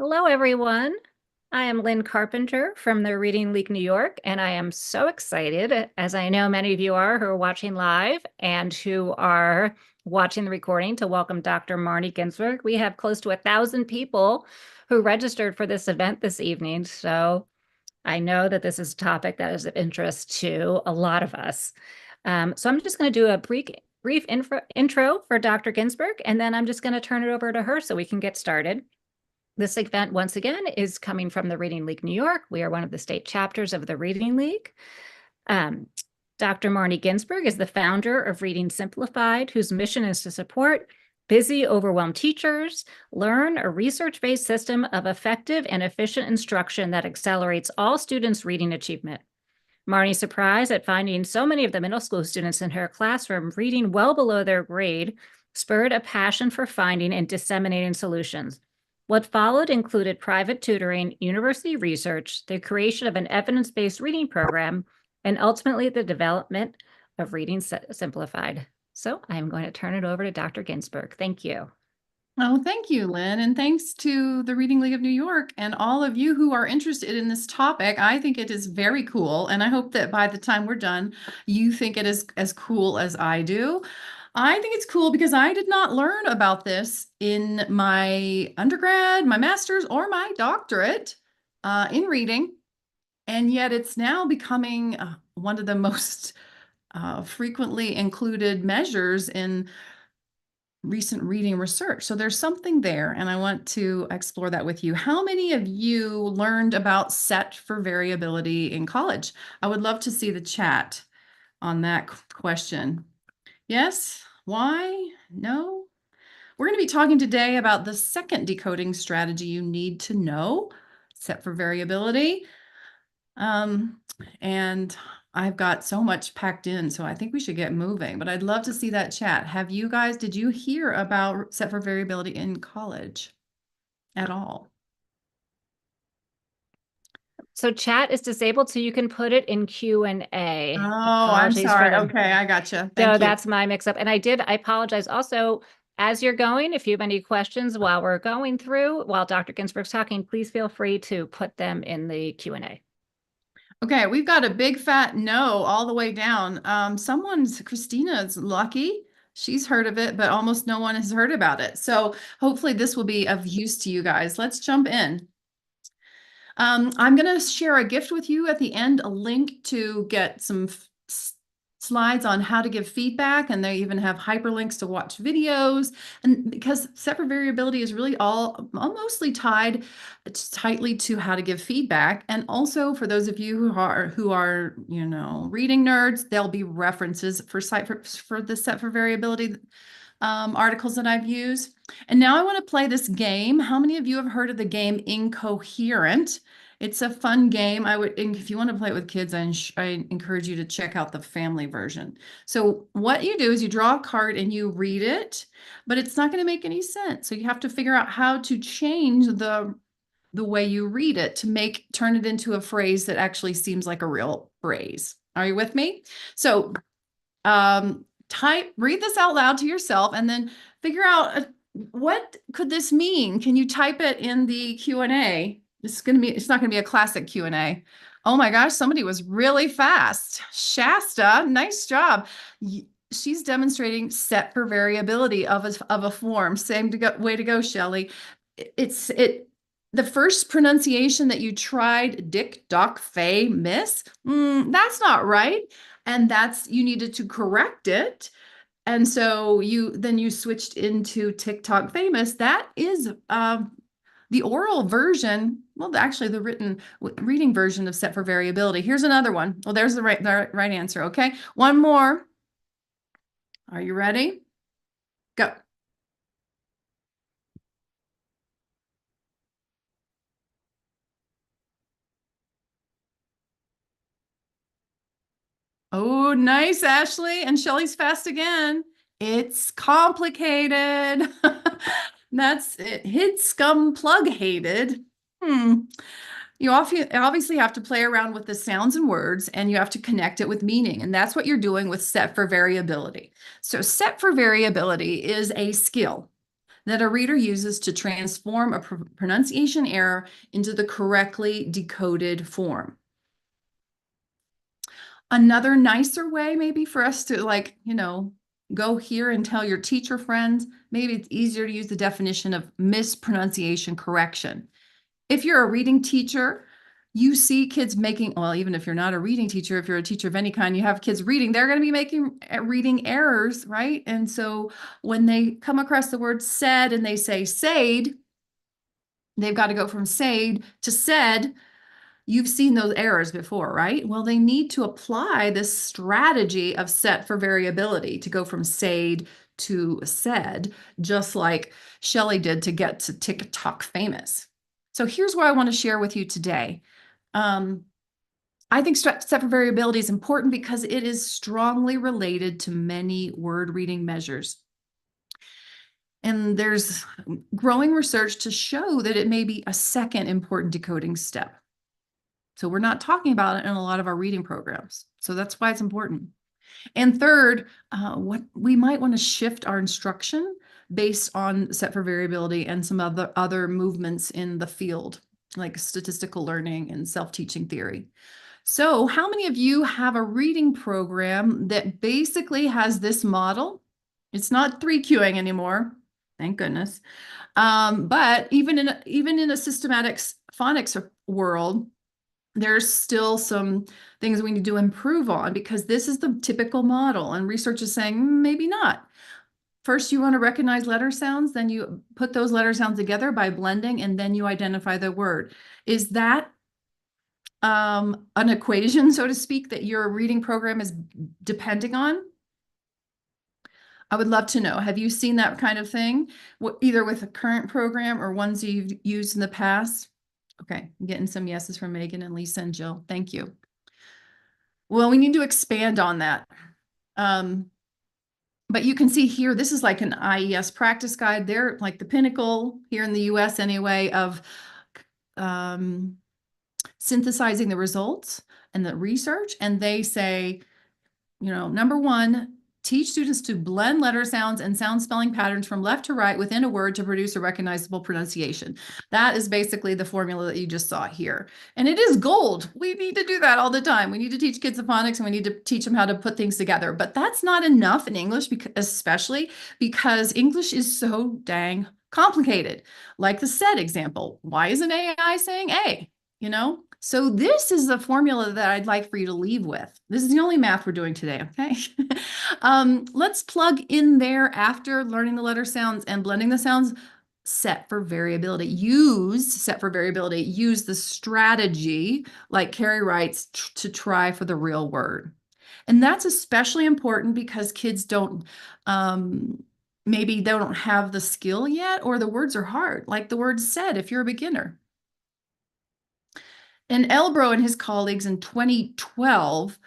Hello, everyone. I am Lynn Carpenter from the Reading League New York, and I am so excited, as I know many of you are who are watching live and who are watching the recording, to welcome Dr. Marnie Ginsberg. We have close to 1,000 people who registered for this event this evening, so I know that this is a topic that is of interest to a lot of us. So I'm just going to do a brief intro for Dr. Ginsberg, and then I'm just going to turn it over to her so we can get started. This event, once again, is coming from the Reading League New York. We are one of the state chapters of the Reading League. Dr. Marnie Ginsberg is the founder of Reading Simplified, whose mission is to support busy, overwhelmed teachers learn a research-based system of effective and efficient instruction that accelerates all students' reading achievement. Marnie's surprise at finding so many of the middle school students in her classroom reading well below their grade spurred a passion for finding and disseminating solutions. What followed included private tutoring, university research, the creation of an evidence-based reading program, and ultimately the development of Reading Simplified. So I'm going to turn it over to Dr. Ginsberg. Thank you. Oh, thank you, Lynn. And thanks to the Reading League of New York and all of you who are interested in this topic. I think it is very cool. And I hope that by the time we're done, you think it is as cool as I do. I think it's cool because I did not learn about this in my undergrad, my master's, or my doctorate in reading. And yet it's now becoming one of the most frequently included measures in recent reading research. So there's something there, and I want to explore that with you. How many of you learned about set for variability in college? I would love to see the chat on that question. Yes? Why? No? We're going to be talking today about the second decoding strategy you need to know, set for variability. And I've got so much packed in, so I think we should get moving, but I'd love to see that chat. Did you hear about set for variability in college at all? So chat is disabled, so you can put it in Q&A. Oh, I'm sorry. Okay, I gotcha. Thank you. That's my mix-up. And I apologize. Also, as you're going, if you have any questions while we're going through, while Dr. Ginsberg's talking, please feel free to put them in the Q&A. Okay, we've got a big fat no all the way down. Christina's lucky. She's heard of it, but almost no one has heard about it. So hopefully this will be of use to you guys. Let's jump in. I'm going to share a gift with you at the end, a link to get some slides on how to give feedback, and they even have hyperlinks to watch videos. And because set for variability is really all mostly tied tightly to how to give feedback, and also for those of you who are reading nerds, there'll be references for the set for variability articles that I've used. And now I want to play this game. How many of you have heard of the game Incoherent? It's a fun game. If you want to play it with kids, I encourage you to check out the family version. So what you do is you draw a card and you read it, but it's not going to make any sense. So you have to figure out how to change the way you read it to turn it into a phrase that actually seems like a real phrase. Are you with me? So read this out loud to yourself and then figure out what could this mean? Can you type it in the Q&A? It's not going to be a classic Q&A. Oh my gosh, somebody was really fast. Shasta, nice job. She's demonstrating set for variability of a form. Way to go, Shelley. The first pronunciation that you tried, Dick, Doc, Fay, Miss, that's not right. And you needed to correct it. And so you switched into TikTok famous. That is the oral version. Well, actually the reading version of set for variability. Here's another one. Well, there's the right answer. Okay. One more. Are you ready? Go. Oh, nice, Ashley. And Shelley's fast again. It's complicated. That's it. Hid, scum, plug, hated. You obviously have to play around with the sounds and words, and you have to connect it with meaning. And that's what you're doing with set for variability. So set for variability is a skill that a reader uses to transform a pronunciation error into the correctly decoded form. Another nicer way maybe for us to go here and tell your teacher friends, maybe it's easier to use the definition of mispronunciation correction. If you're a reading teacher, you see kids making, well, even if you're not a reading teacher, if you're a teacher of any kind, you have kids reading, they're going to be making reading errors, right? And so when they come across the word said and they say said, they've got to go from said to said. You've seen those errors before, right? Well, they need to apply this strategy of set for variability to go from said to said, just like Shelley did to get to TikTok famous. So here's what I want to share with you today. I think set for variability is important because it is strongly related to many word reading measures. And there's growing research to show that it may be a second important decoding step. So we're not talking about it in a lot of our reading programs. So that's why it's important. And third, what we might want to shift our instruction based on set for variability and some other movements in the field, like statistical learning and self-teaching theory. So how many of you have a reading program that basically has this model? It's not 3Qing anymore, thank goodness. But even in a systematic phonics world, there's still some things we need to improve on because this is the typical model, and research is saying maybe not. First, you want to recognize letter sounds, then you put those letter sounds together by blending, and then you identify the word. Is that an equation, so to speak, that your reading program is depending on? I would love to know. Have you seen that kind of thing, either with a current program or ones you've used in the past? Okay, I'm getting some yeses from Megan and Lisa and Jill. Thank you. Well, we need to expand on that. But you can see here, this is like an IES practice guide. They're like the pinnacle here in the US anyway of synthesizing the results and the research. And they say, number one, teach students to blend letter sounds and sound spelling patterns from left to right within a word to produce a recognizable pronunciation. That is basically the formula that you just saw here. And it is gold. We need to do that all the time. We need to teach kids the phonics and we need to teach them how to put things together. But that's not enough in English, especially because English is so dang complicated. Like the said example, why isn't AI saying A? So this is the formula that I'd like for you to leave with. This is the only math we're doing today, okay? Let's plug in there after learning the letter sounds and blending the sounds, set for variability. Use set for variability. Use the strategy, like Carrie writes, to try for the real word. And that's especially important because kids don't, maybe they don't have the skill yet, or the words are hard, like the word said if you're a beginner. And Elbro and his colleagues in 2012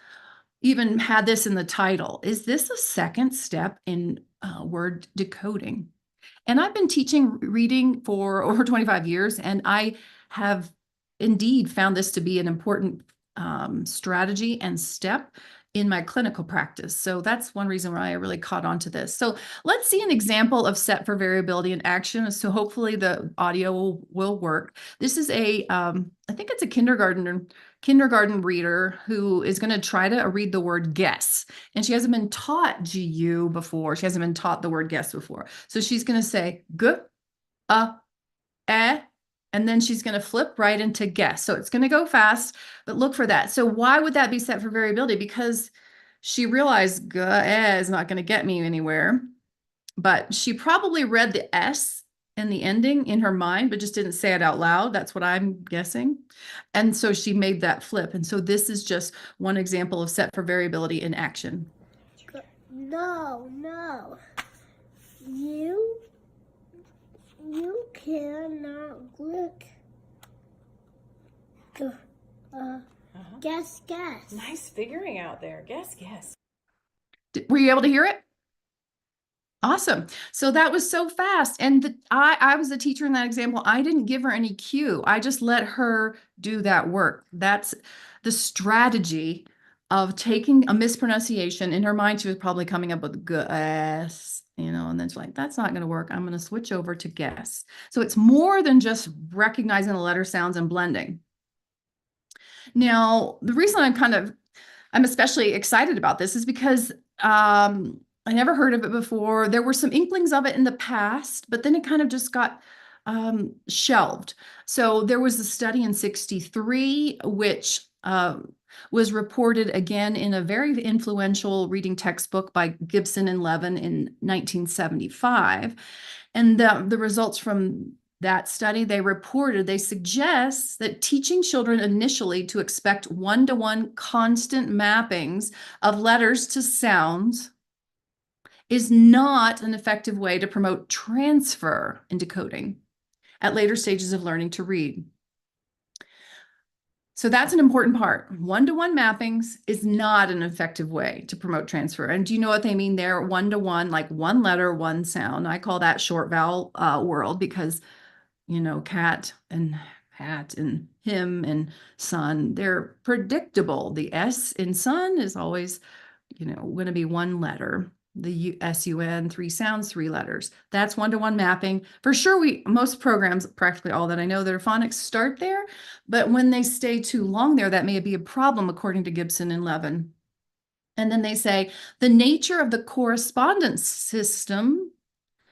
even had this in the title. Is this a second step in word decoding? And I've been teaching reading for over 25 years, and I have indeed found this to be an important strategy and step in my clinical practice. So that's one reason why I really caught on to this. So let's see an example of set for variability in action. So hopefully the audio will work. This is I think it's a kindergarten reader who is going to try to read the word guess. And she hasn't been taught GU before. She hasn't been taught the word guess before. So she's going to say g, and then she's going to flip right into guess. So it's going to go fast, but look for that. So why would that be set for variability? Because she realized g is not going to get me anywhere, but she probably read the S in the ending in her mind, but just didn't say it out loud. That's what I'm guessing. And so she made that flip. And so this is just one example of set for variability in action. No. You cannot look. Guess. Nice figuring out there. Guess. Were you able to hear it? Awesome. So that was so fast. And I was the teacher in that example. I didn't give her any cue. I just let her do that work. That's the strategy of taking a mispronunciation. In her mind, she was probably coming up with guess, and then she's like, that's not going to work. I'm going to switch over to guess. So it's more than just recognizing the letter sounds and blending. Now, the reason I'm especially excited about this is because I never heard of it before. There were some inklings of it in the past, but then it kind of just got shelved. So there was a study in 63, which was reported again in a very influential reading textbook by Gibson and Levin in 1975. And the results from that study, they suggest that teaching children initially to expect one-to-one constant mappings of letters to sounds is not an effective way to promote transfer in decoding at later stages of learning to read. So that's an important part. One-to-one mappings is not an effective way to promote transfer. And do you know what they mean there? One-to-one, like one letter, one sound. I call that short vowel world because cat and hat and him and son, they're predictable. The S in son is always, going to be one letter. The SUN, 3 sounds, 3 letters. That's one-to-one mapping. For sure, most programs, practically all that I know that are phonics start there, but when they stay too long there, that may be a problem according to Gibson and Levin. And then they say, the nature of the correspondence system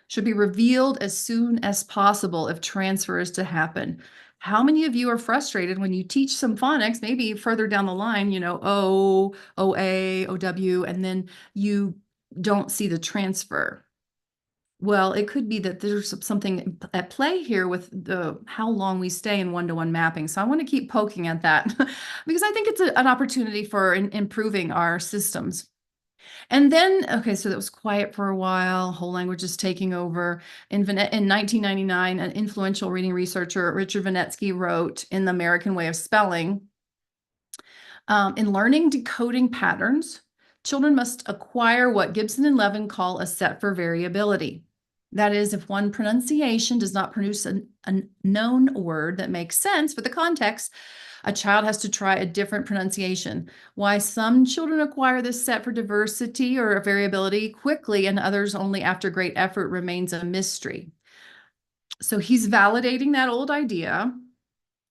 should be revealed as soon as possible if transfer is to happen. How many of you are frustrated when you teach some phonics, maybe further down the line, O, OA, OW, and then you don't see the transfer? Well, it could be that there's something at play here with how long we stay in one-to-one mapping. So I want to keep poking at that because I think it's an opportunity for improving our systems. And then, okay, so that was quiet for a while. Whole language is taking over. In 1999, an influential reading researcher, Richard Vanetsky, wrote in The American Way of Spelling, in learning decoding patterns, children must acquire what Gibson and Levin call a set for variability. That is, if one pronunciation does not produce a known word that makes sense for the context, a child has to try a different pronunciation. Why some children acquire this set for diversity or variability quickly and others only after great effort remains a mystery. So he's validating that old idea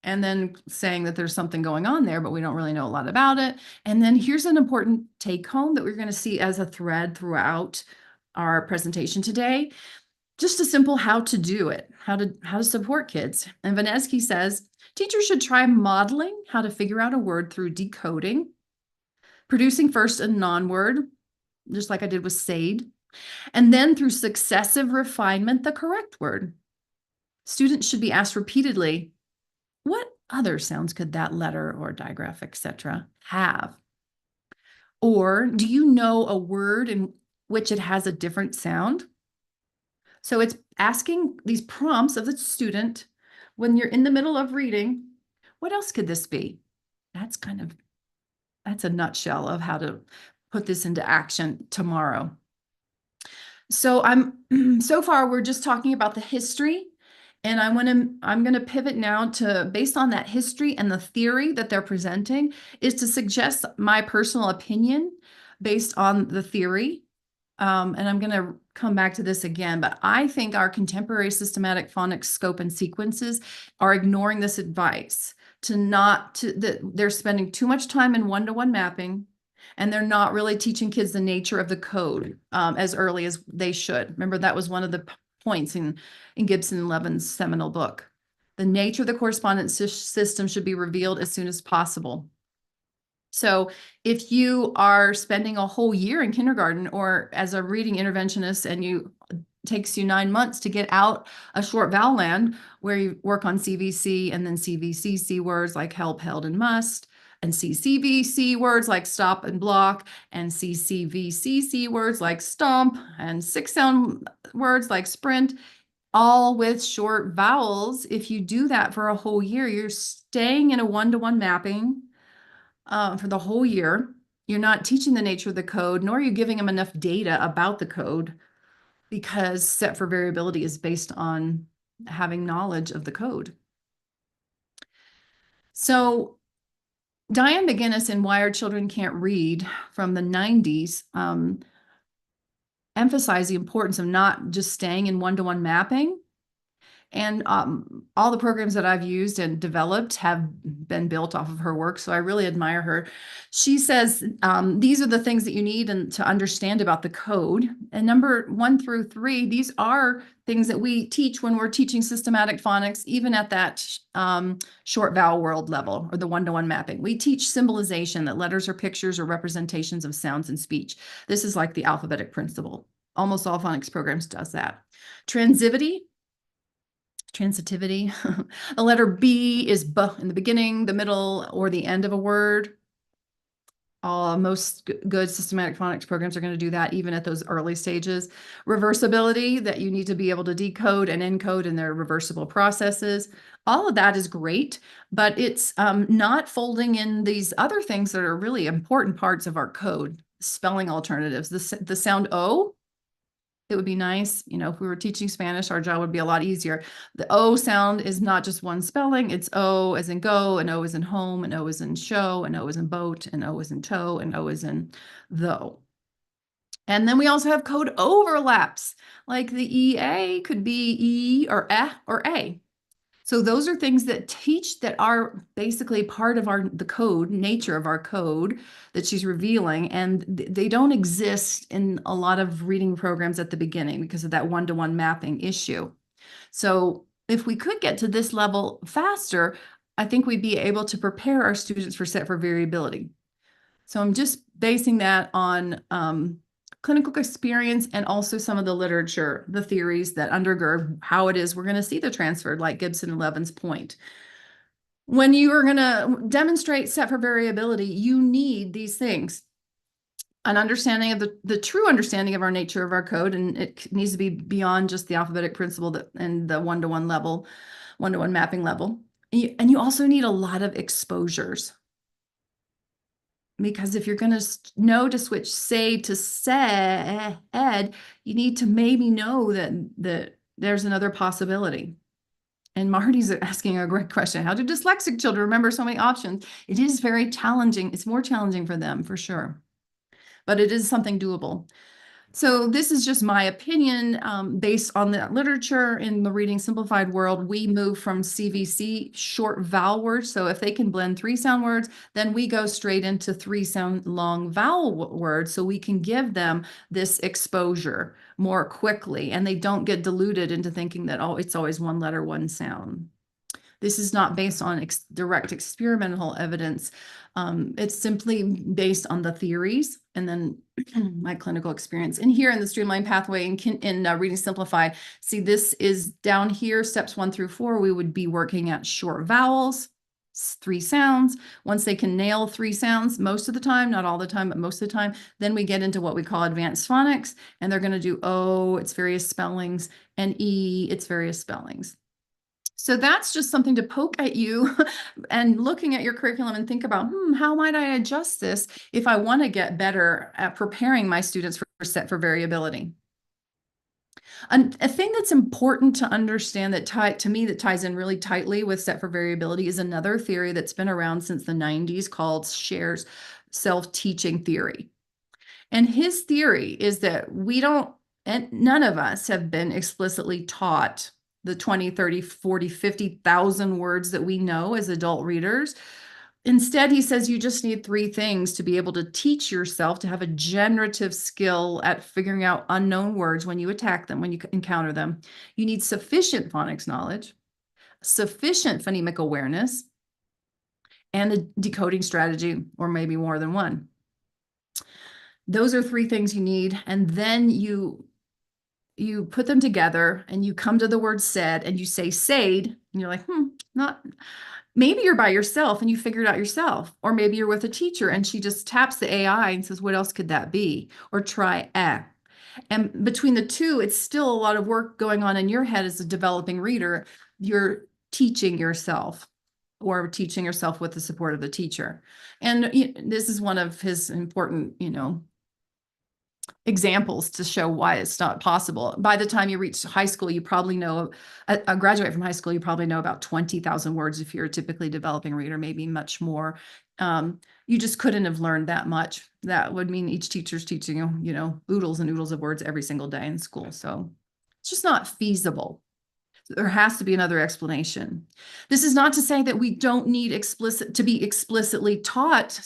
and then saying that there's something going on there, but we don't really know a lot about it. And then here's an important take home that we're going to see as a thread throughout our presentation today. Just a simple how to do it, how to support kids. And Vanetsky says, teachers should try modeling how to figure out a word through decoding, producing first a non-word, just like I did with SAID, and then through successive refinement, the correct word. Students should be asked repeatedly, what other sounds could that letter or digraph, etc., have? Or do you know a word in which it has a different sound? So it's asking these prompts of the student when you're in the middle of reading, what else could this be? That's a nutshell of how to put this into action tomorrow. So so far we're just talking about the history, and I'm going to pivot now to, based on that history and the theory that they're presenting, is to suggest my personal opinion based on the theory. And I'm going to come back to this again, but I think our contemporary systematic phonics scope and sequences are ignoring this advice that they're spending too much time in one-to-one mapping, and they're not really teaching kids the nature of the code as early as they should. Remember, that was one of the points in Gibson and Levin's seminal book. The nature of the correspondence system should be revealed as soon as possible. So if you are spending a whole year in kindergarten or as a reading interventionist and it takes you 9 months to get out a short vowel land where you work on CVC and then CVCC words like help, held, and must, and CCVC words like stop and block, and CCVCC words like stomp, and 6-sound words like sprint, all with short vowels. If you do that for a whole year, you're staying in a one-to-one mapping for the whole year. You're not teaching the nature of the code, nor are you giving them enough data about the code, because set for variability is based on having knowledge of the code. So Diane McGinnis in Why Our Children Can't Read from the 90s emphasized the importance of not just staying in one-to-one mapping. And all the programs that I've used and developed have been built off of her work. So I really admire her. She says these are the things that you need to understand about the code. And number 1 through 3, these are things that we teach when we're teaching systematic phonics, even at that short vowel world level or the one-to-one mapping. We teach symbolization, that letters are pictures or representations of sounds in speech. This is like the alphabetic principle. Almost all phonics programs does that. Transitivity. The letter B is B in the beginning, the middle, or the end of a word. Most good systematic phonics programs are going to do that even at those early stages. Reversibility, that you need to be able to decode and encode in their reversible processes. All of that is great, but it's not folding in these other things that are really important parts of our code. Spelling alternatives, the sound O. It would be nice, if we were teaching Spanish, our job would be a lot easier. The O sound is not just one spelling. It's O as in go, and O as in home, and O as in show, and O as in boat, and O as in toe, and O as in though. And then we also have code overlaps, like the EA could be E or or A. So those are things that are basically part of the code, nature of our code that she's revealing. And they don't exist in a lot of reading programs at the beginning because of that one-to-one mapping issue. So if we could get to this level faster, I think we'd be able to prepare our students for set for variability. So I'm just basing that on clinical experience and also some of the literature, the theories that undergird how it is we're going to see the transfer, like Gibson and Levin's point. When you are going to demonstrate set for variability, you need these things. An understanding of the true understanding of our nature of our code, and it needs to be beyond just the alphabetic principle and the one-to-one level, one-to-one mapping level. And you also need a lot of exposures. Because if you're going to know to switch say to said, you need to maybe know that there's another possibility. And Marty's asking a great question. How do dyslexic children remember so many options? It is very challenging. It's more challenging for them, for sure. But it is something doable. So this is just my opinion based on the literature in the Reading Simplified world. We move from CVC, short vowel words. So if they can blend 3 sound words, then we go straight into 3 sound long vowel words. So we can give them this exposure more quickly and they don't get diluted into thinking that, oh, it's always one letter, one sound. This is not based on direct experimental evidence. It's simply based on the theories and then my clinical experience. And here in the Streamlined Pathway in Reading Simplified, see, this is down here, steps 1 through 4, we would be working at short vowels, 3 sounds. Once they can nail 3 sounds, most of the time, not all the time, but most of the time, then we get into what we call advanced phonics, and they're going to do O, its various spellings, and E, its various spellings. So that's just something to poke at you and looking at your curriculum and think about, how might I adjust this if I want to get better at preparing my students for set for variability? And a thing that's important to understand that ties in really tightly with set for variability is another theory that's been around since the 90s called Scher's self-teaching theory. And his theory is that none of us have been explicitly taught the 20, 30, 40, 50,000 words that we know as adult readers. Instead, he says you just need 3 things to be able to teach yourself to have a generative skill at figuring out unknown words when you attack them, when you encounter them. You need sufficient phonics knowledge, sufficient phonemic awareness, and a decoding strategy, or maybe more than one. Those are 3 things you need. And then you put them together and you come to the word said and you say said, and you're like, maybe you're by yourself and you figure it out yourself. Or maybe you're with a teacher and she just taps the AI and says, what else could that be? Or try eh. And between the two, it's still a lot of work going on in your head as a developing reader. You're teaching yourself or teaching yourself with the support of the teacher. And this is one of his important, examples to show why it's not possible. By the time you reach high school, you probably know, graduate from high school, you probably know about 20,000 words if you're a typically developing reader, maybe much more. you just couldn't have learned that much. That would mean each teacher's teaching you, oodles and oodles of words every single day in school. So it's just not feasible. There has to be another explanation. This is not to say that we don't need to be explicitly taught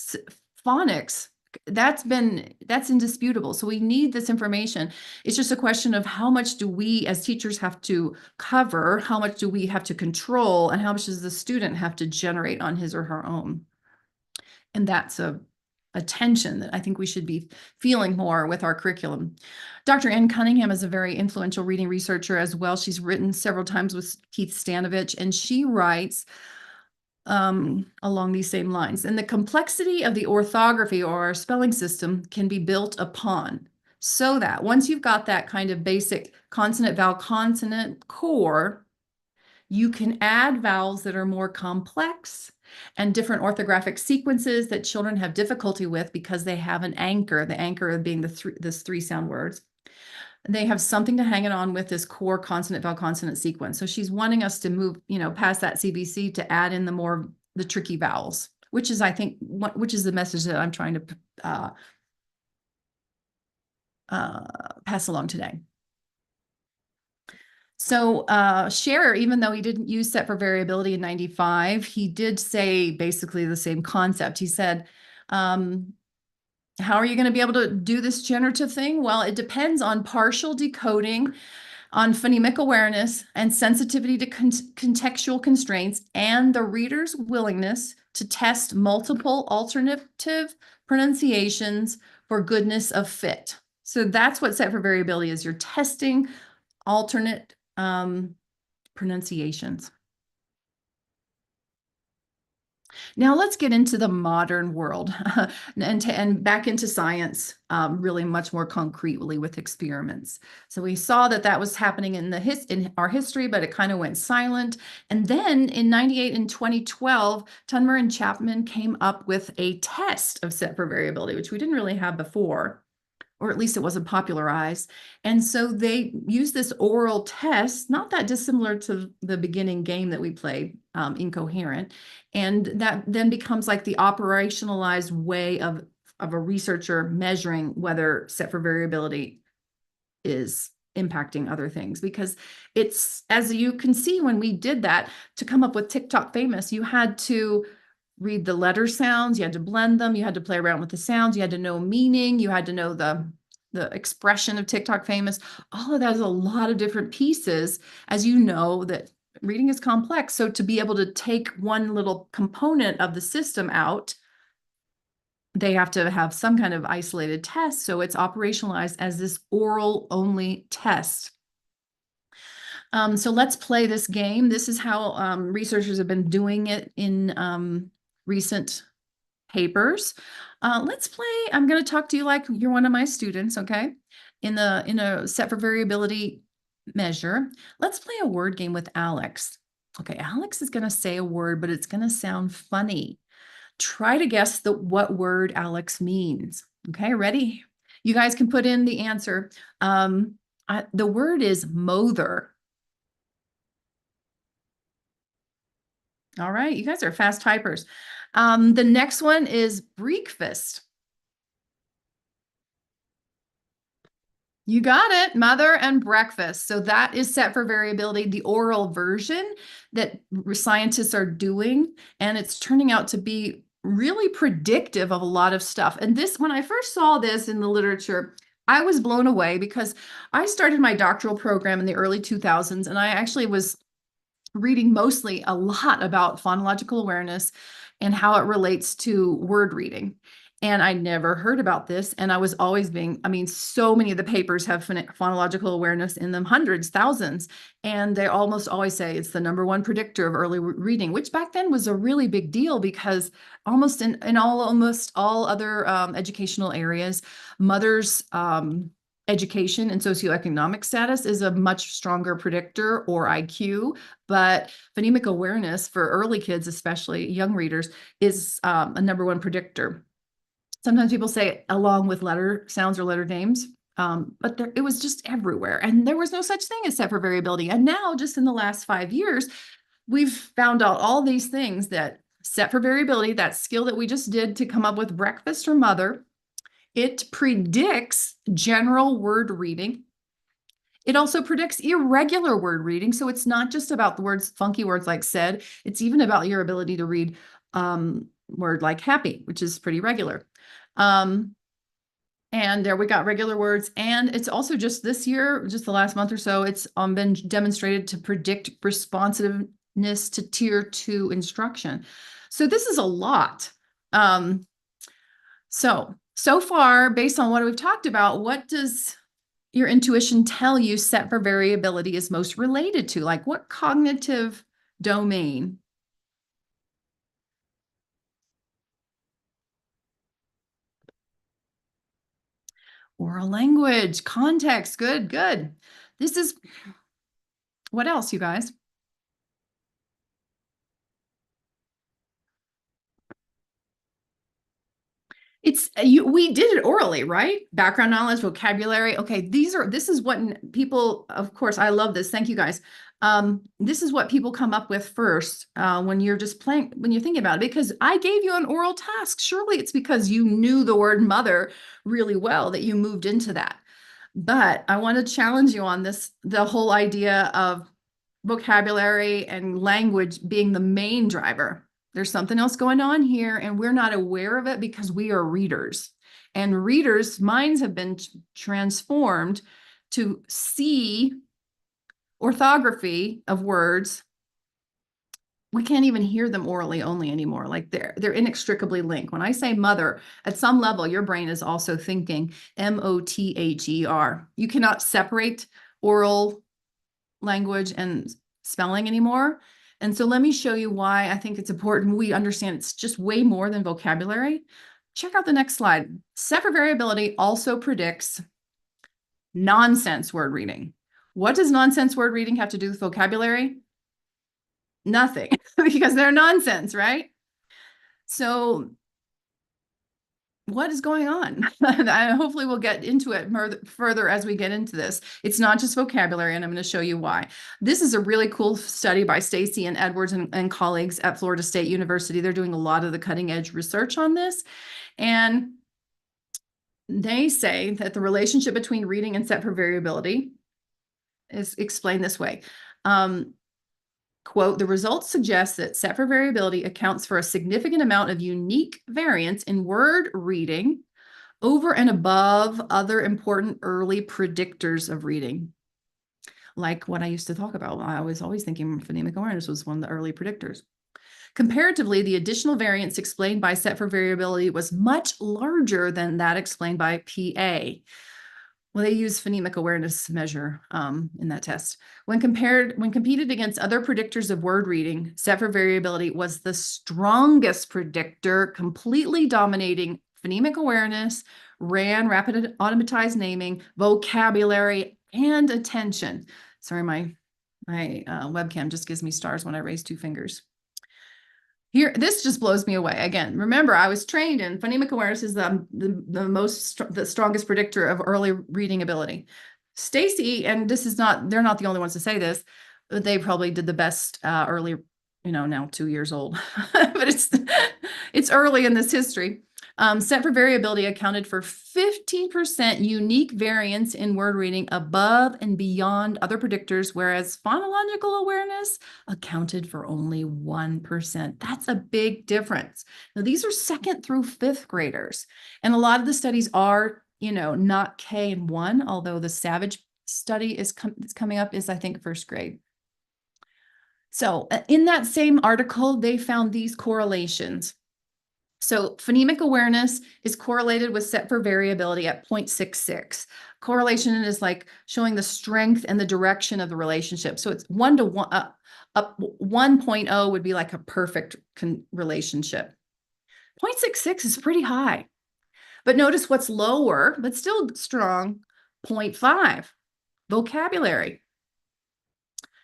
phonics. That's indisputable. So we need this information. It's just a question of how much do we as teachers have to cover, how much do we have to control, and how much does the student have to generate on his or her own. And that's a tension that I think we should be feeling more with our curriculum. Dr. Ann Cunningham is a very influential reading researcher as well. She's written several times with Keith Stanovich, and she writes along these same lines. And the complexity of the orthography or our spelling system can be built upon, so that once you've got that kind of basic consonant, vowel, consonant core, you can add vowels that are more complex and different orthographic sequences that children have difficulty with because they have an anchor, the anchor being this three sound words. They have something to hang it on with, this core consonant, vowel, consonant sequence. So she's wanting us to move, past that CBC to add in the tricky vowels, which is, I think, which is the message that I'm trying to pass along today. So Scherer, even though he didn't use set for variability in 95, he did say basically the same concept. He said, how are you going to be able to do this generative thing? Well, it depends on partial decoding, on phonemic awareness, and sensitivity to contextual constraints, and the reader's willingness to test multiple alternative pronunciations for goodness of fit. So that's what set for variability is. You're testing alternate pronunciations. Now let's get into the modern world and back into science really much more concretely with experiments. So we saw that was happening in our history, but it kind of went silent. And then in 98 and 2012, Tunmer and Chapman came up with a test of set for variability, which we didn't really have before, or at least it wasn't popularized. And so they used this oral test, not that dissimilar to the beginning game that we played, Incoherent. And that then becomes like the operationalized way of a researcher measuring whether set for variability is impacting other things. Because it's, as you can see, when we did that, to come up with TikTok famous, you had to read the letter sounds, you had to blend them, you had to play around with the sounds, you had to know meaning, you had to know the expression of TikTok famous. All of that is a lot of different pieces, as you know, that reading is complex. So to be able to take one little component of the system out, they have to have some kind of isolated test. So it's operationalized as this oral only test. So let's play this game. This is how researchers have been doing it in recent papers. Let's play. I'm going to talk to you like you're one of my students, okay? In a set for variability measure. Let's play a word game with Alex. Okay, Alex is going to say a word, but it's going to sound funny. Try to guess what word Alex means. Okay, ready? You guys can put in the answer. The word is mother. All right, you guys are fast typers. The next one is breakfast. You got it, mother and breakfast. So that is set for variability, the oral version that scientists are doing, and it's turning out to be really predictive of a lot of stuff. And this, when I first saw this in the literature, I was blown away because I started my doctoral program in the early 2000s, and I actually was reading mostly a lot about phonological awareness and how it relates to word reading. And I never heard about this. And I was always so many of the papers have phonological awareness in them, hundreds, thousands. And they almost always say it's the #1 predictor of early reading, which back then was a really big deal because almost in almost all other educational areas, mothers' education and socioeconomic status is a much stronger predictor, or IQ, but phonemic awareness for early kids, especially young readers, is a #1 predictor. Sometimes people say along with letter sounds or letter names, but it was just everywhere. And there was no such thing as set for variability. And now, just in the last 5 years, we've found out all these things that Set for variability, that skill that we just did to come up with breakfast or mother, it predicts general word reading. It also predicts irregular word reading. So it's not just about the words, funky words like said, it's even about your ability to read word like happy, which is pretty regular. And there we got regular words. And it's also just this year, just the last month or so, it's been demonstrated to predict responsiveness to tier 2 instruction. So this is a lot. So far, based on what we've talked about, what does your intuition tell you set for variability is most related to? Like what cognitive domain? Oral language, context, good, good. This is, what else, you guys? It's we did it orally, right? Background knowledge, vocabulary. Okay, this is what people, of course, I love this. Thank you guys. This is what people come up with first when you're just playing, when you're thinking about it, because I gave you an oral task. Surely it's because you knew the word mother really well that you moved into that. But I want to challenge you on this, the whole idea of vocabulary and language being the main driver. There's something else going on here, and we're not aware of it because we are readers. And readers' minds have been transformed to see orthography of words. We can't even hear them orally only anymore. Like they're inextricably linked. When I say mother, at some level, your brain is also thinking M-O-T-H-E-R. You cannot separate oral language and spelling anymore. And so let me show you why I think it's important we understand it's just way more than vocabulary. Check out the next slide. Set for variability also predicts nonsense word reading. What does nonsense word reading have to do with vocabulary? Nothing, because they're nonsense, right? So what is going on? Hopefully we'll get into it further as we get into this. It's not just vocabulary, and I'm going to show you why. This is a really cool study by Stacy and Edwards and colleagues at Florida State University. They're doing a lot of the cutting edge research on this. And they say that the relationship between reading and set for variability is explained this way. Quote, the results suggest that set for variability accounts for a significant amount of unique variance in word reading over and above other important early predictors of reading. Like what I used to talk about. I was always thinking phonemic awareness was one of the early predictors. Comparatively, the additional variance explained by set for variability was much larger than that explained by PA. Well, they use phonemic awareness measure in that test. When competed against other predictors of word reading, set for variability was the strongest predictor, completely dominating phonemic awareness, RAN, rapid automatized naming, vocabulary, and attention. Sorry, my webcam just gives me stars when I raise 2 fingers. Here, this just blows me away. Again, remember, I was trained in phonemic awareness is the strongest predictor of early reading ability. Stacy, and this is not, they're not the only ones to say this, but they probably did the best early, now 2 years old, but it's early in this history. Set for variability accounted for 15% unique variance in word reading above and beyond other predictors, whereas phonological awareness accounted for only 1%. That's a big difference. Now, these are 2nd through 5th graders, and a lot of the studies are, not K and 1, although the Savage study is coming up is, I think, 1st grade. So in that same article, they found these correlations. So phonemic awareness is correlated with set for variability at 0.66. Correlation is like showing the strength and the direction of the relationship. So it's 1 to 1, 1.0 would be like a perfect relationship. 0.66 is pretty high. But notice what's lower, but still strong, 0.5, vocabulary.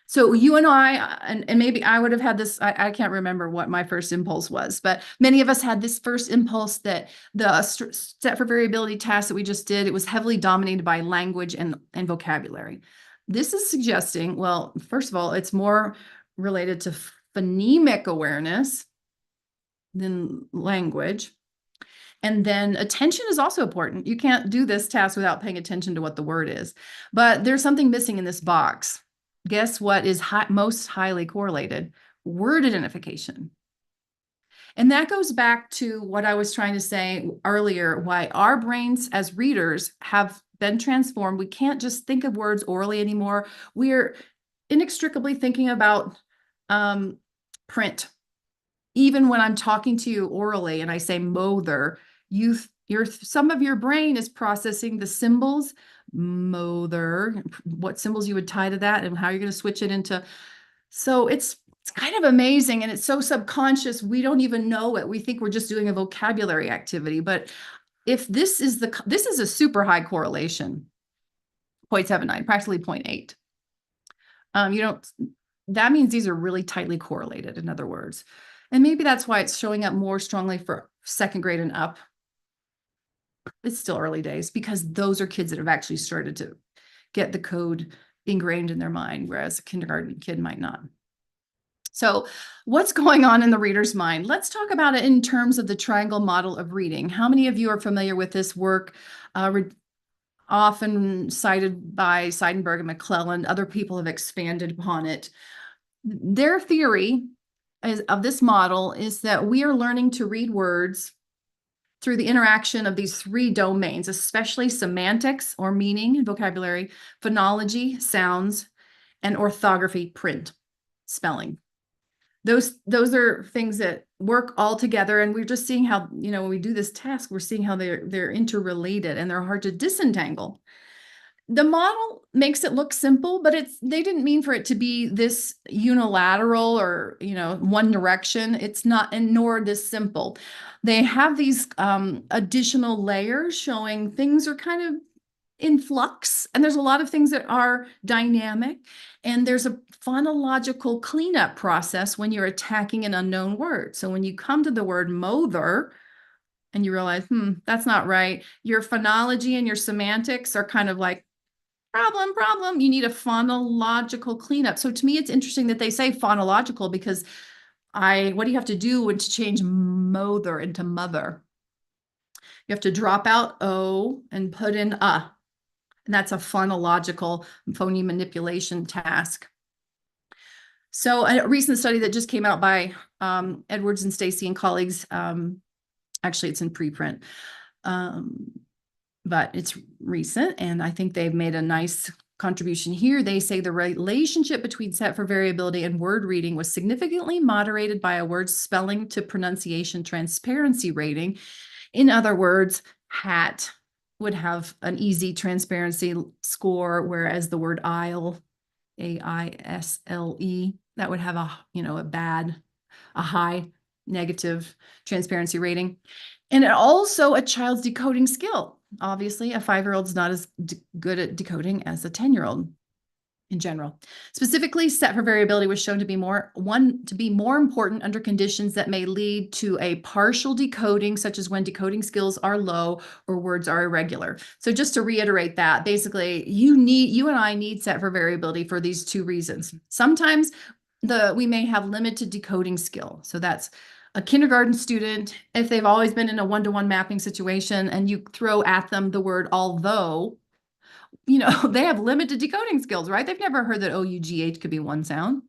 So you and I, and maybe I would have had this, I can't remember what my first impulse was, but many of us had this first impulse that the set for variability task that we just did, it was heavily dominated by language and vocabulary. This is suggesting, well, first of all, it's more related to phonemic awareness. than language. And then attention is also important. You can't do this task without paying attention to what the word is. But there's something missing in this box. Guess what is most highly correlated? Word identification. And that goes back to what I was trying to say earlier, why our brains as readers have been transformed. We can't just think of words orally anymore. We're inextricably thinking about print. Even when I'm talking to you orally and I say mother, some of your brain is processing the symbols, mother, what symbols you would tie to that and how you're going to switch it into. So it's kind of amazing, and it's so subconscious, we don't even know it. We think we're just doing a vocabulary activity, but if this is a super high correlation, 0.79, practically 0.8. That means these are really tightly correlated, in other words. And maybe that's why it's showing up more strongly for second grade and up. It's still early days because those are kids that have actually started to get the code ingrained in their mind, whereas a kindergarten kid might not. So what's going on in the reader's mind? Let's talk about it in terms of the triangle model of reading. How many of you are familiar with this work? Often cited by Seidenberg and McClellan. Other people have expanded upon it. Their theory of this model is that we are learning to read words through the interaction of these three domains, especially semantics or meaning and vocabulary, phonology, sounds, and orthography, print, spelling. Those are things that work all together, and we're just seeing how, when we do this task, we're seeing how they're interrelated and they're hard to disentangle. The model makes it look simple, but they didn't mean for it to be this unilateral or, one direction. It's not, and nor this simple. They have these additional layers showing things are kind of in flux, and there's a lot of things that are dynamic, and there's a phonological cleanup process when you're attacking an unknown word. So when you come to the word mother and you realize, that's not right, your phonology and your semantics are kind of like, problem. You need a phonological cleanup. So to me, it's interesting that they say phonological, because what do you have to do to change mother into mother? You have to drop out O and put in a. And that's a phonological phoneme manipulation task. So a recent study that just came out by Edwards and Stacy and colleagues, actually it's in preprint, but it's recent, and I think they've made a nice contribution here. They say the relationship between set for variability and word reading was significantly moderated by a word's spelling to pronunciation transparency rating. In other words, hat would have an easy transparency score, whereas the word aisle, AISLE, that would have a high negative transparency rating. And also a child's decoding skill. Obviously, a 5-year-old's not as good at decoding as a 10-year-old in general. Specifically, set for variability was shown to be more important under conditions that may lead to a partial decoding, such as when decoding skills are low or words are irregular. So just to reiterate that, basically, you and I need set for variability for these two reasons. Sometimes we may have limited decoding skill. So that's a kindergarten student, if they've always been in a one-to-one mapping situation and you throw at them the word although, they have limited decoding skills, right? They've never heard that O-U-G-H could be one sound.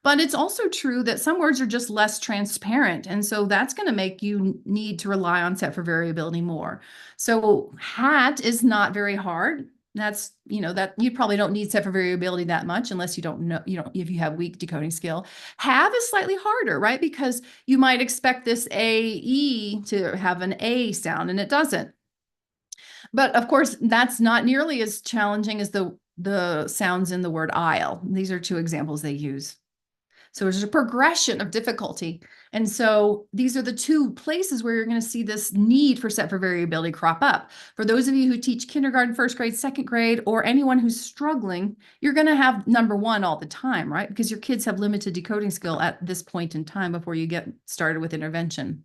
But it's also true that some words are just less transparent. And so that's going to make you need to rely on set for variability more. So hat is not very hard. That's, that you probably don't need set for variability that much unless you don't know, if you have weak decoding skill. Have is slightly harder, right? Because you might expect this A-E to have an A sound, and it doesn't. But of course, that's not nearly as challenging as the sounds in the word aisle. These are two examples they use. So there's a progression of difficulty. And so these are the two places where you're going to see this need for set for variability crop up. For those of you who teach kindergarten, first grade, second grade, or anyone who's struggling, you're going to have number one all the time, right? Because your kids have limited decoding skill at this point in time before you get started with intervention.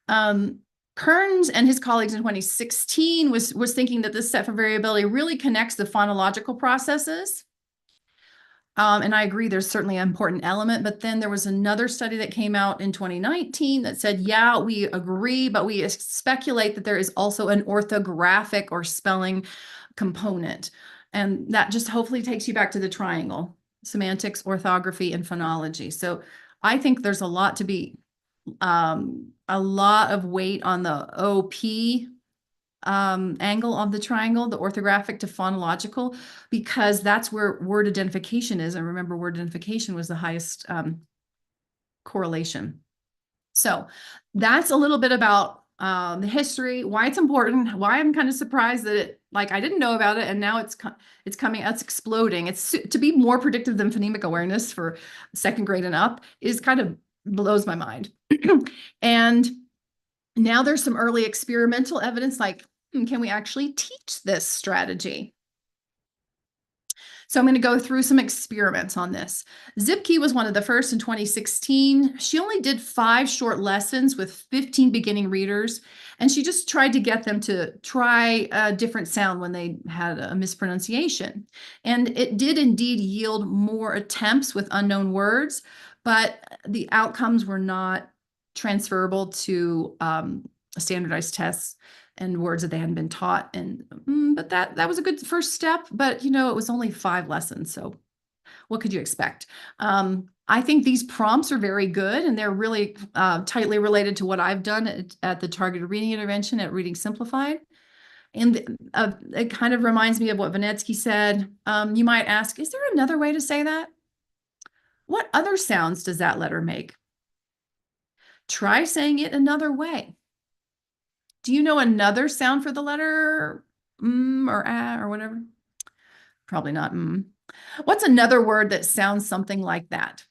Kearns and his colleagues in 2016 was thinking that this set for variability really connects the phonological processes And I agree, there's certainly an important element, but then there was another study that came out in 2019 that said, yeah, we agree, but we speculate that there is also an orthographic or spelling component. And that just hopefully takes you back to the triangle: semantics, orthography, and phonology. So I think there's a lot of weight on the OP angle of the triangle, the orthographic to phonological, because that's where word identification is. And remember, word identification was the highest correlation. So that's a little bit about the history, why it's important, why I'm kind of surprised that I didn't know about it, and now it's coming, it's exploding. It's to be more predictive than phonemic awareness for second grade and up is kind of blows my mind. And now there's some early experimental evidence, can we actually teach this strategy? So I'm going to go through some experiments on this. Zipke was one of the first in 2016. She only did 5 short lessons with 15 beginning readers, and she just tried to get them to try a different sound when they had a mispronunciation. And it did indeed yield more attempts with unknown words, but the outcomes were not transferable to standardized tests and words that they hadn't been taught. And but that was a good first step. But it was only 5 lessons, so what could you expect? I think these prompts are very good, and they're really tightly related to what I've done at the targeted reading intervention at Reading Simplified. And it kind of reminds me of what Vanetsky said. You might ask, is there another way to say that? What other sounds does that letter make? Try saying it another way. Do you know another sound for the letter or or whatever? Probably not. What's another word that sounds something like that?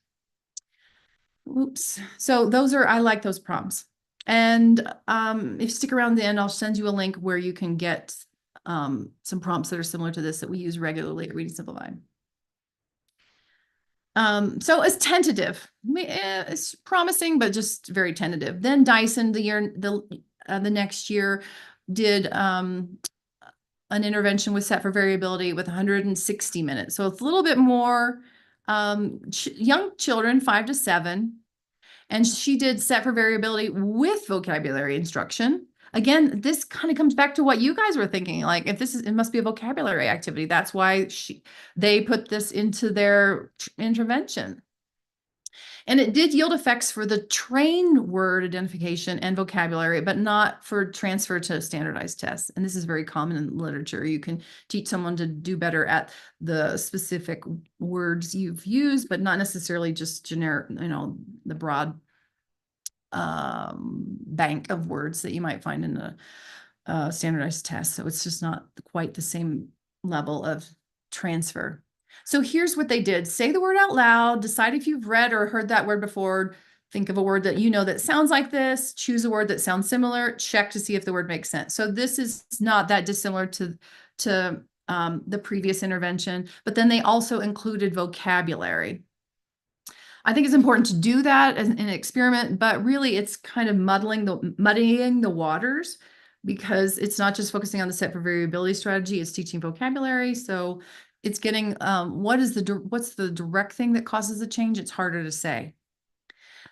Oops. So I like those prompts. And if you stick around the end, I'll send you a link where you can get some prompts that are similar to this that we use regularly at Reading Simplified. So it's tentative. It's promising, but just very tentative. Then Dyson, the next year, did an intervention with set for variability with 160 minutes. So it's a little bit more young children, 5 to 7. And she did set for variability with vocabulary instruction. Again, this kind of comes back to what you guys were thinking. It must be a vocabulary activity. That's why they put this into their intervention. And it did yield effects for the trained word identification and vocabulary, but not for transfer to standardized tests. And this is very common in literature. You can teach someone to do better at the specific words you've used, but not necessarily just generic, the broad bank of words that you might find in a standardized test. So it's just not quite the same level of transfer. So here's what they did. Say the word out loud, decide if you've read or heard that word before, think of a word that that sounds like this, choose a word that sounds similar, check to see if the word makes sense. So this is not that dissimilar to the previous intervention, but then they also included vocabulary. I think it's important to do that as an experiment, but really it's kind of muddying the waters, because it's not just focusing on the set for variability strategy, it's teaching vocabulary. So it's getting what's the direct thing that causes the change? It's harder to say.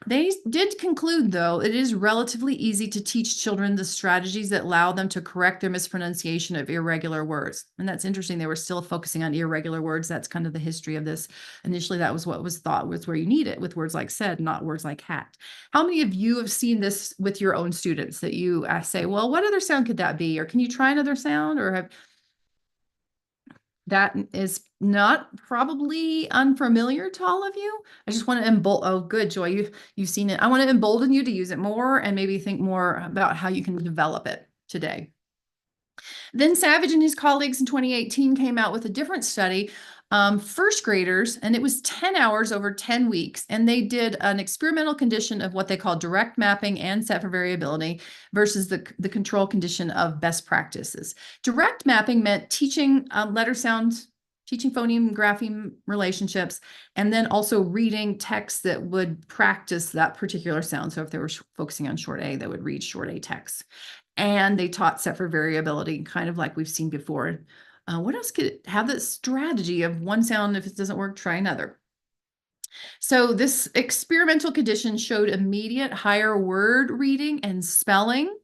They did conclude, though, it is relatively easy to teach children the strategies that allow them to correct their mispronunciation of irregular words. And that's interesting. They were still focusing on irregular words. That's kind of the history of this. Initially, that was what was thought was where you need it, with words like said, not words like hat. How many of you have seen this with your own students that you say, well, what other sound could that be? Or can you try another sound? Or that is not probably unfamiliar to all of you. I just want to oh, good, Joy, you've seen it. I want to embolden you to use it more and maybe think more about how you can develop it today. Then Savage and his colleagues in 2018 came out with a different study, first graders, and it was 10 hours over 10 weeks. And they did an experimental condition of what they call direct mapping and set for variability versus the control condition of best practices. Direct mapping meant teaching letter sounds, teaching phoneme and grapheme relationships, and then also reading texts that would practice that particular sound. So if they were focusing on short A, they would read short A text. And they taught set for variability, kind of like we've seen before What else could have the strategy of one sound? If it doesn't work, try another. So this experimental condition showed immediate higher word reading and spelling.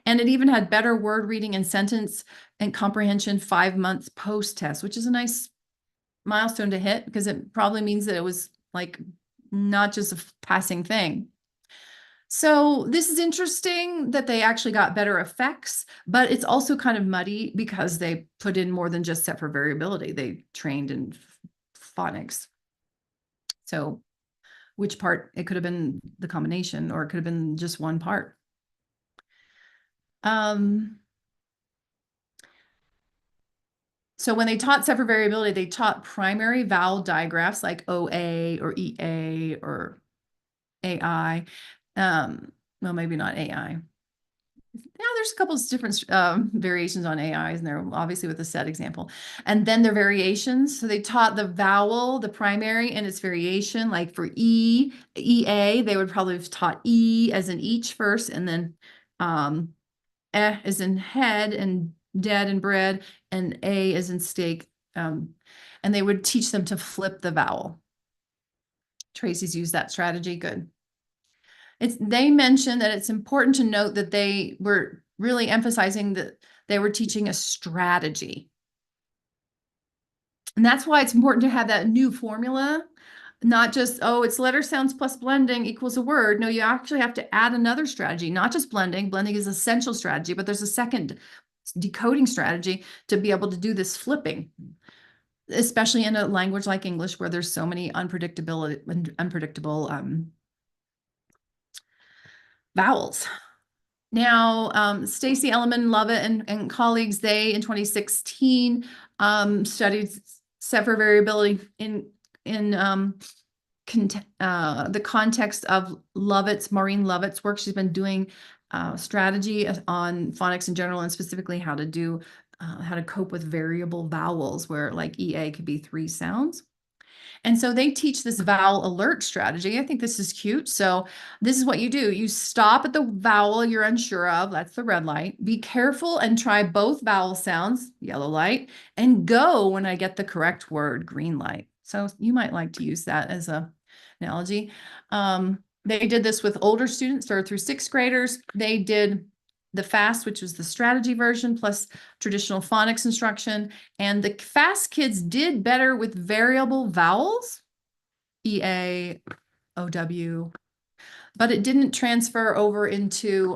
And it even had better word reading and sentence and comprehension 5 months post-test, which is a nice milestone to hit because it probably means that it was like not just a passing thing. So this is interesting that they actually got better effects, but it's also kind of muddy because they put in more than just set for variability. They trained in phonics. So which part? It could have been the combination, or it could have been just one part. So when they taught set for variability, they taught primary vowel digraphs like OA or EA or AI. Well, maybe not AI. Yeah, there's a couple of different variations on AIs, and they're obviously with the set example. And then their variations. So they taught the vowel, the primary, and its variation. Like for EA, they would probably have taught E as in each first, and then as in head, and dead and bread, and A as in steak. And they would teach them to flip the vowel. Tracy's used that strategy. Good. They mentioned that it's important to note that they were really emphasizing that they were teaching a strategy. And that's why it's important to have that new formula, not just, oh, it's letter sounds plus blending equals a word. No, you actually have to add another strategy, not just blending. Blending is essential strategy, but there's a second decoding strategy to be able to do this flipping, especially in a language like English where there's so many unpredictable vowels. Now, Stacy Elliman, Lovett, and colleagues, they in 2016 studied set for variability in the context of Maureen Lovett's work. She's been doing strategy on phonics in general, and specifically how to cope with variable vowels, where like EA could be 3 sounds. And so they teach this vowel alert strategy. I think this is cute. So this is what you do. You stop at the vowel you're unsure of. That's the red light. Be careful and try both vowel sounds, yellow light, and go when I get the correct word, green light. So you might like to use that as an analogy. They did this with older students, 3rd through 6th graders. They did the FAST, which was the strategy version, plus traditional phonics instruction. And the FAST kids did better with variable vowels, EA, OW, but it didn't transfer over into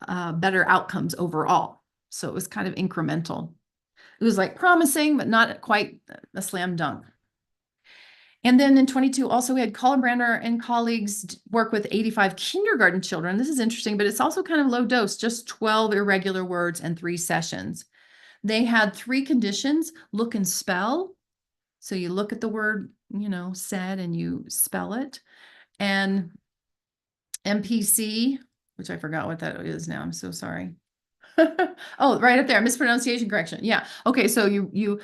better outcomes overall. So it was kind of incremental. It was like promising, but not quite a slam dunk. And then in 22, also we had Colin Brander and colleagues work with 85 kindergarten children. This is interesting, but it's also kind of low dose, just 12 irregular words and 3 sessions. They had 3 conditions: look and spell. So you look at the word, said, and you spell it. And MPC, which I forgot what that is now. I'm so sorry. Oh, right up there, mispronunciation correction. Yeah. Okay. So you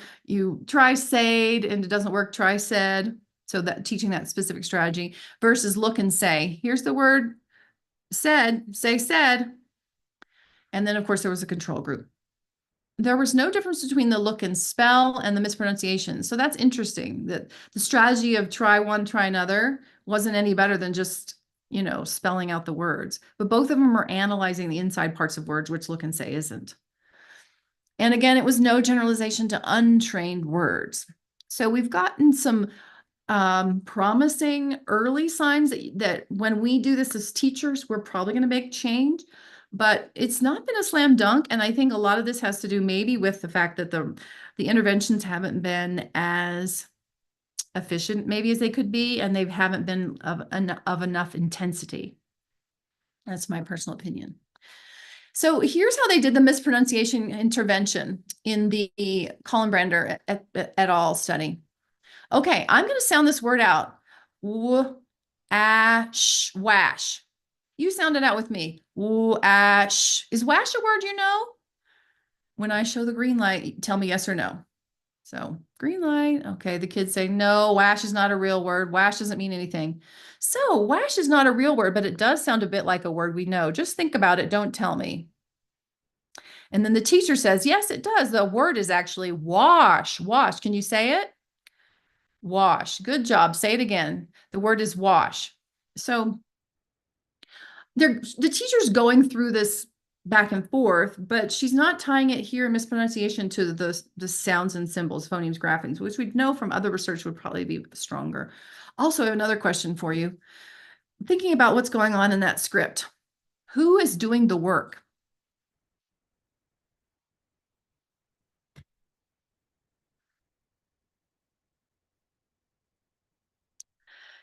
try said and it doesn't work. Try said. So that teaching that specific strategy versus look and say. Here's the word said. Say said. And then of course there was a control group. There was no difference between the look and spell and the mispronunciation. So that's interesting that the strategy of try one, try another wasn't any better than just spelling out the words, but both of them are analyzing the inside parts of words, which look and say isn't. And again, it was no generalization to untrained words. So we've gotten some promising early signs that when we do this as teachers, we're probably going to make change, but it's not been a slam dunk. And I think a lot of this has to do maybe with the fact that the interventions haven't been as efficient maybe as they could be, and they haven't been of enough intensity. That's my personal opinion. So here's how they did the mispronunciation intervention in the Colin Brander et al. Study. Okay, I'm going to sound this word out. Wash. You sound it out with me. Wash. Is wash a word you know? When I show the green light, tell me yes or no. So green light. Okay, the kids say, no, wash is not a real word. Wash doesn't mean anything. So wash is not a real word, but it does sound a bit like a word we know. Just think about it. Don't tell me. And then the teacher says, yes, it does. The word is actually wash. Wash. Can you say it? Wash. Good job. Say it again. The word is wash. So the teacher's going through this back and forth, but she's not tying it here in mispronunciation to the sounds and symbols, phonemes, graphings, which we'd know from other research would probably be stronger. Also, I have another question for you. Thinking about what's going on in that script, who is doing the work?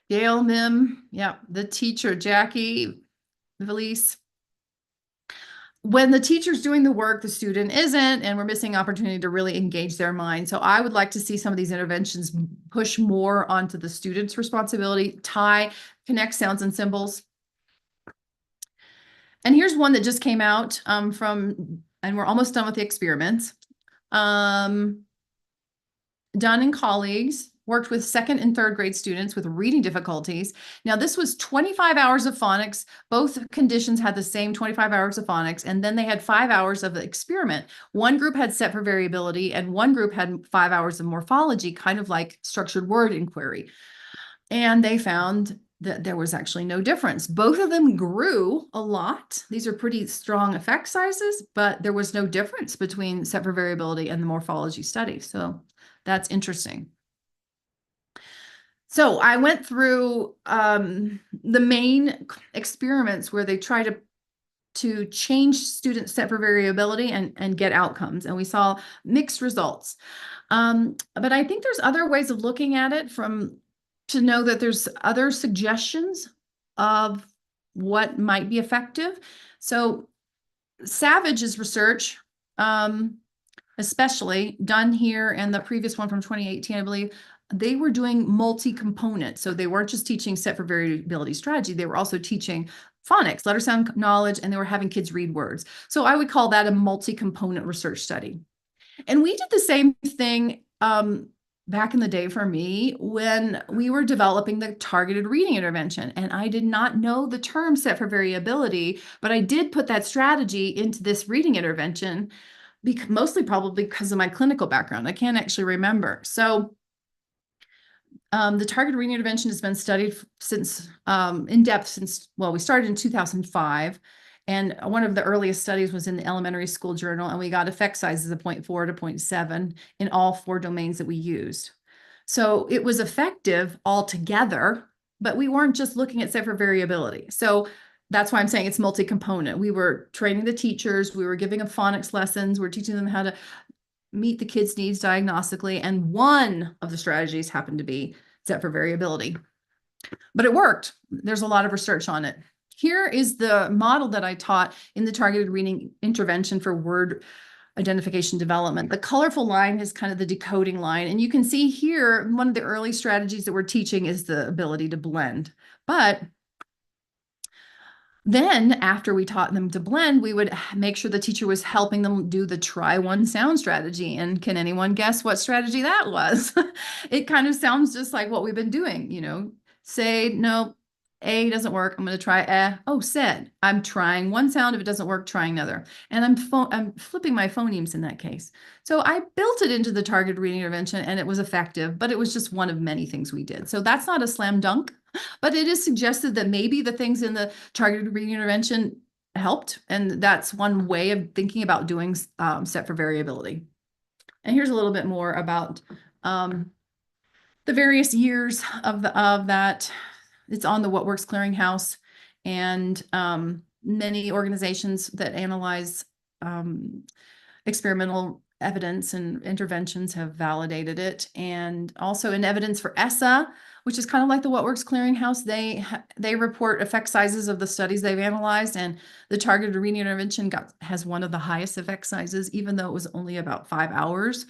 Gail, Mim, yeah, the teacher, Jackie, Valise. When the teacher's doing the work, the student isn't, and we're missing opportunity to really engage their mind. So I would like to see some of these interventions push more onto the student's responsibility, connect sounds and symbols. And here's one that just came out and we're almost done with the experiments. Dunn and colleagues worked with second and third grade students with reading difficulties. Now, this was 25 hours of phonics. Both conditions had the same 25 hours of phonics, and then they had 5 hours of the experiment. One group had set for variability, and one group had 5 hours of morphology, kind of like structured word inquiry. And they found that there was actually no difference. Both of them grew a lot. These are pretty strong effect sizes, but there was no difference between set for variability and the morphology study. So that's interesting. So I went through the main experiments where they try to change student set for variability and get outcomes. And we saw mixed results. But I think there's other ways of looking at it to know that there's other suggestions of what might be effective. So Savage's research, especially done here and the previous one from 2018, I believe, they were doing multi-component. So they weren't just teaching set for variability strategy, they were also teaching phonics, letter sound knowledge, and they were having kids read words. So I would call that a multi-component research study. And we did the same thing back in the day for me when we were developing the targeted reading intervention. And I did not know the term set for variability, but I did put that strategy into this reading intervention, mostly probably because of my clinical background. I can't actually remember. So the targeted reading intervention has been studied since in depth since, well, we started in 2005. And one of the earliest studies was in the elementary school journal, and we got effect sizes of 0.4 to 0.7 in all 4 domains that we used. So it was effective altogether, but we weren't just looking at set for variability. So that's why I'm saying it's multi-component. We were training the teachers, we were giving them phonics lessons, we're teaching them how to meet the kids' needs diagnostically, and one of the strategies happened to be set for variability. But it worked. There's a lot of research on it. Here is the model that I taught in the targeted reading intervention for word identification development. The colorful line is kind of the decoding line. And you can see here, one of the early strategies that we're teaching is the ability to blend. But then after we taught them to blend, we would make sure the teacher was helping them do the try one sound strategy. And can anyone guess what strategy that was? It kind of sounds just like what we've been doing, say, no, A doesn't work. I'm going to try oh, said. I'm trying one sound. If it doesn't work, trying another. And I'm flipping my phonemes in that case. So I built it into the targeted reading intervention, and it was effective, but it was just one of many things we did. So that's not a slam dunk, but it is suggested that maybe the things in the targeted reading intervention helped. And that's one way of thinking about doing set for variability. And here's a little bit more about the various years of that. It's on the What Works Clearinghouse, and many organizations that analyze experimental evidence and interventions have validated it. And also in evidence for ESSA, which is kind of like the What Works Clearinghouse, they report effect sizes of the studies they've analyzed, and the targeted reading intervention has one of the highest effect sizes, even though it was only about 5 hours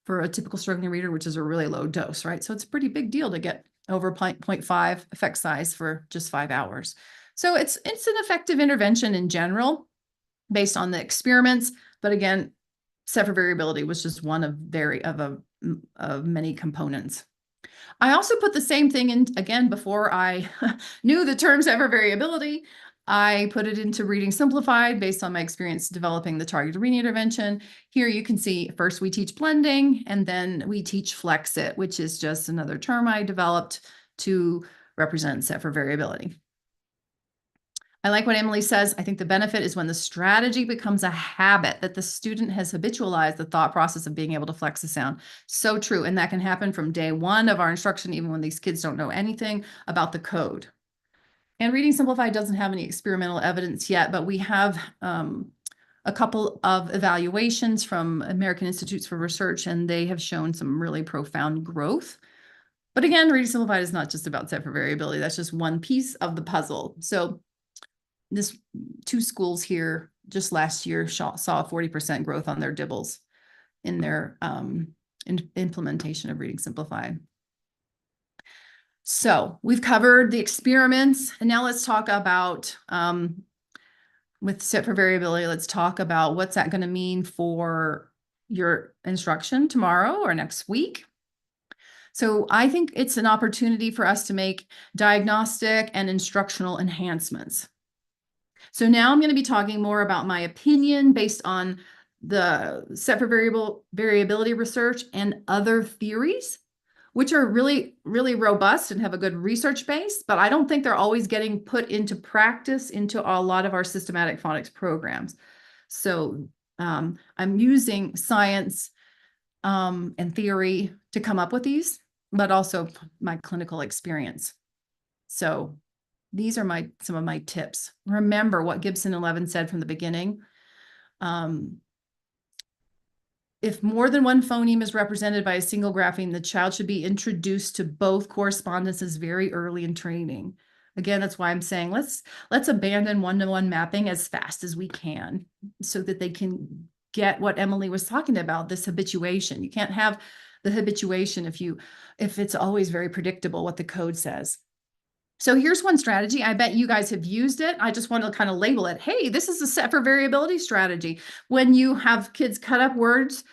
for a typical struggling reader, which is a really low dose, right? So it's a pretty big deal to get over 0.5 effect size for just 5 hours. So it's an effective intervention in general based on the experiments. But again, set for variability was just one of many components. I also put the same thing in, again, before I knew the term set for variability. I put it into Reading Simplified based on my experience developing the targeted reading intervention. Here you can see first we teach blending, and then we teach Flex It, which is just another term I developed to represent set for variability. I like what Emily says. I think the benefit is when the strategy becomes a habit, that the student has habitualized the thought process of being able to flex the sound. So true. And that can happen from day one of our instruction, even when these kids don't know anything about the code. And Reading Simplified doesn't have any experimental evidence yet, but we have a couple of evaluations from American Institutes for Research, and they have shown some really profound growth. But again, Reading Simplified is not just about set for variability. That's just one piece of the puzzle. So this 2 schools here just last year saw a 40% growth on their DIBELS in their implementation of Reading Simplified. So we've covered the experiments, and now let's talk about, with set for variability, let's talk about what's that going to mean for your instruction tomorrow or next week. So I think it's an opportunity for us to make diagnostic and instructional enhancements. So now I'm going to be talking more about my opinion based on the set for variability research and other theories, which are really, really robust and have a good research base, but I don't think they're always getting put into practice into a lot of our systematic phonics programs. So I'm using science and theory to come up with these, but also my clinical experience. So these are some of my tips. Remember what Gibson 11 said from the beginning. If more than one phoneme is represented by a single grapheme, the child should be introduced to both correspondences very early in training. Again, that's why I'm saying let's abandon one-to-one mapping as fast as we can so that they can get what Emily was talking about, this habituation. You can't have the habituation if it's always very predictable what the code says. So here's one strategy. I bet you guys have used it. I just want to kind of label it. Hey, this is a set for variability strategy. When you have kids cut up words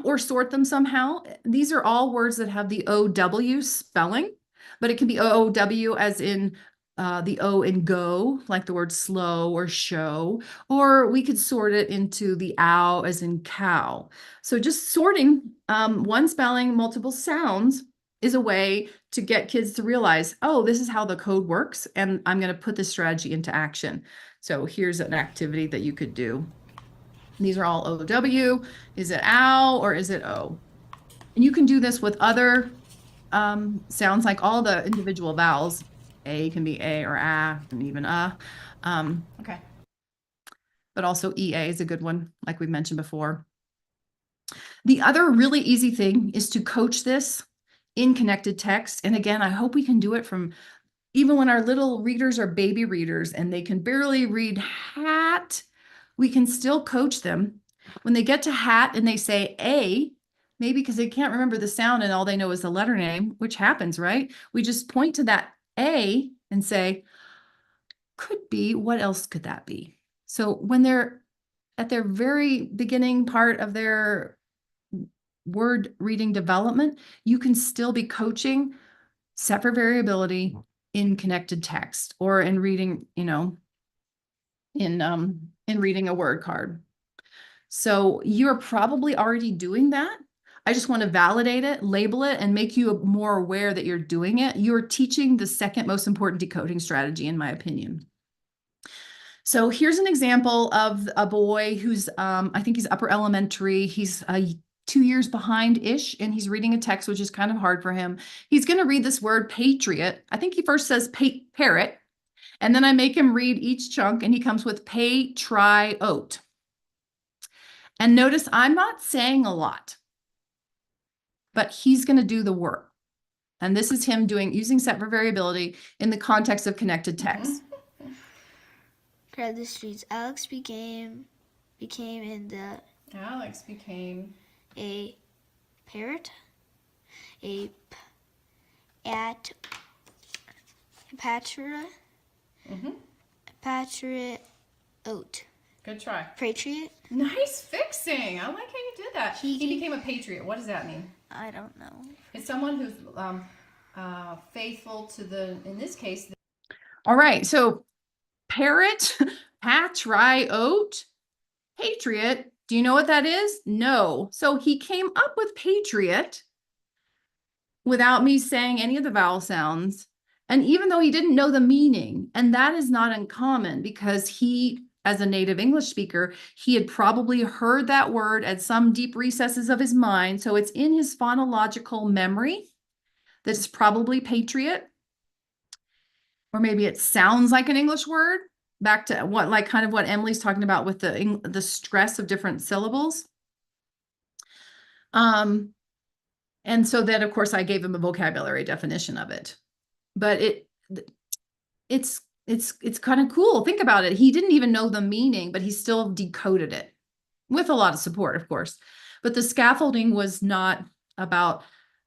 or sort them somehow, these are all words that have the OW spelling, but it can be OOW as in the O in go, like the word slow or show, or we could sort it into the ow as in cow. So just sorting one spelling, multiple sounds is a way to get kids to realize, oh, this is how the code works, and I'm going to put this strategy into action. So here's an activity that you could do. These are all OW. Is it ow or is it O? And you can do this with other sounds, like all the individual vowels. A can be A or A, and even okay. But also EA is a good one, like we mentioned before. The other really easy thing is to coach this in connected text. And again, I hope we can do it from even when our little readers are baby readers and they can barely read hat, we can still coach them. When they get to hat and they say A, maybe because they can't remember the sound and all they know is the letter name, which happens, right? We just point to that A and say, could be, what else could that be? So when they're at their very beginning part of their word reading development, you can still be coaching set for variability in connected text or in reading, in reading a word card. So you're probably already doing that. I just want to validate it, label it, and make you more aware that you're doing it. You're teaching the second most important decoding strategy, in my opinion. So here's an example of a boy who's, I think he's upper elementary. He's 2 years behind-ish, and he's reading a text, which is kind of hard for him. He's going to read this word patriot. I think he first says parrot, and then I make him read each chunk, and he comes with pay-try-oat. And notice I'm not saying a lot, but he's going to do the work. And this is him using set for variability in the context of connected text. Crowd the streets. Alex became a parrot, a patriot, patriot oat. Good try. Patriot? Nice fixing. I like how you did that. He became a patriot. What does that mean? I don't know. It's someone who's faithful to in this case. All right. So Parrot, patriot, patriot. Do you know what that is? No. So he came up with patriot without me saying any of the vowel sounds. And even though he didn't know the meaning, and that is not uncommon because he, as a native English speaker, he had probably heard that word at some deep recesses of his mind. So it's in his phonological memory that it's probably patriot. Or maybe it sounds like an English word. Back to what, like kind of what Emily's talking about with the stress of different syllables. And so then, of course, I gave him a vocabulary definition of it. But it's kind of cool. Think about it. He didn't even know the meaning, but he still decoded it with a lot of support, of course. But the scaffolding was not about,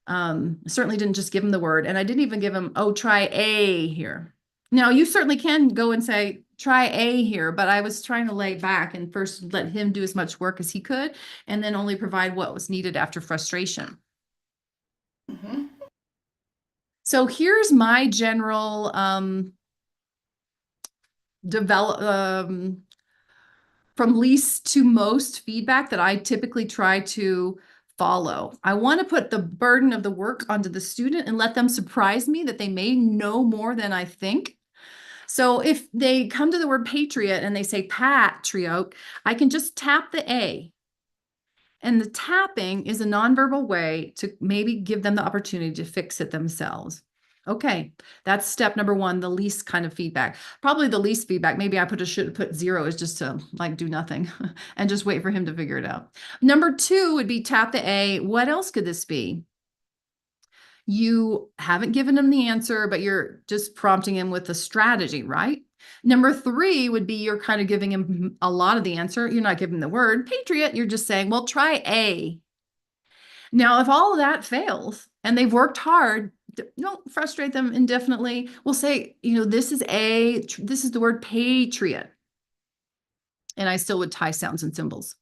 certainly didn't just give him the word. And I didn't even give him, oh, try A here. Now, you certainly can go and say, try A here, but I was trying to lay back and first let him do as much work as he could, and then only provide what was needed after frustration. So here's my general from least to most feedback that I typically try to follow. I want to put the burden of the work onto the student and let them surprise me that they may know more than I think. So if they come to the word patriot and they say patriot, I can just tap the A. And the tapping is a nonverbal way to maybe give them the opportunity to fix it themselves. Okay, that's step number one, the least kind of feedback. Probably the least feedback. Maybe I should put 0 is just to like do nothing and just wait for him to figure it out. Number 2 would be tap the A. What else could this be? You haven't given him the answer, but you're just prompting him with a strategy, right? Number 3 would be you're kind of giving him a lot of the answer. You're not giving the word patriot. You're just saying, well, try A. Now, if all of that fails and they've worked hard, don't frustrate them indefinitely. We'll say, this is the word patriot. And I still would tie sounds and symbols.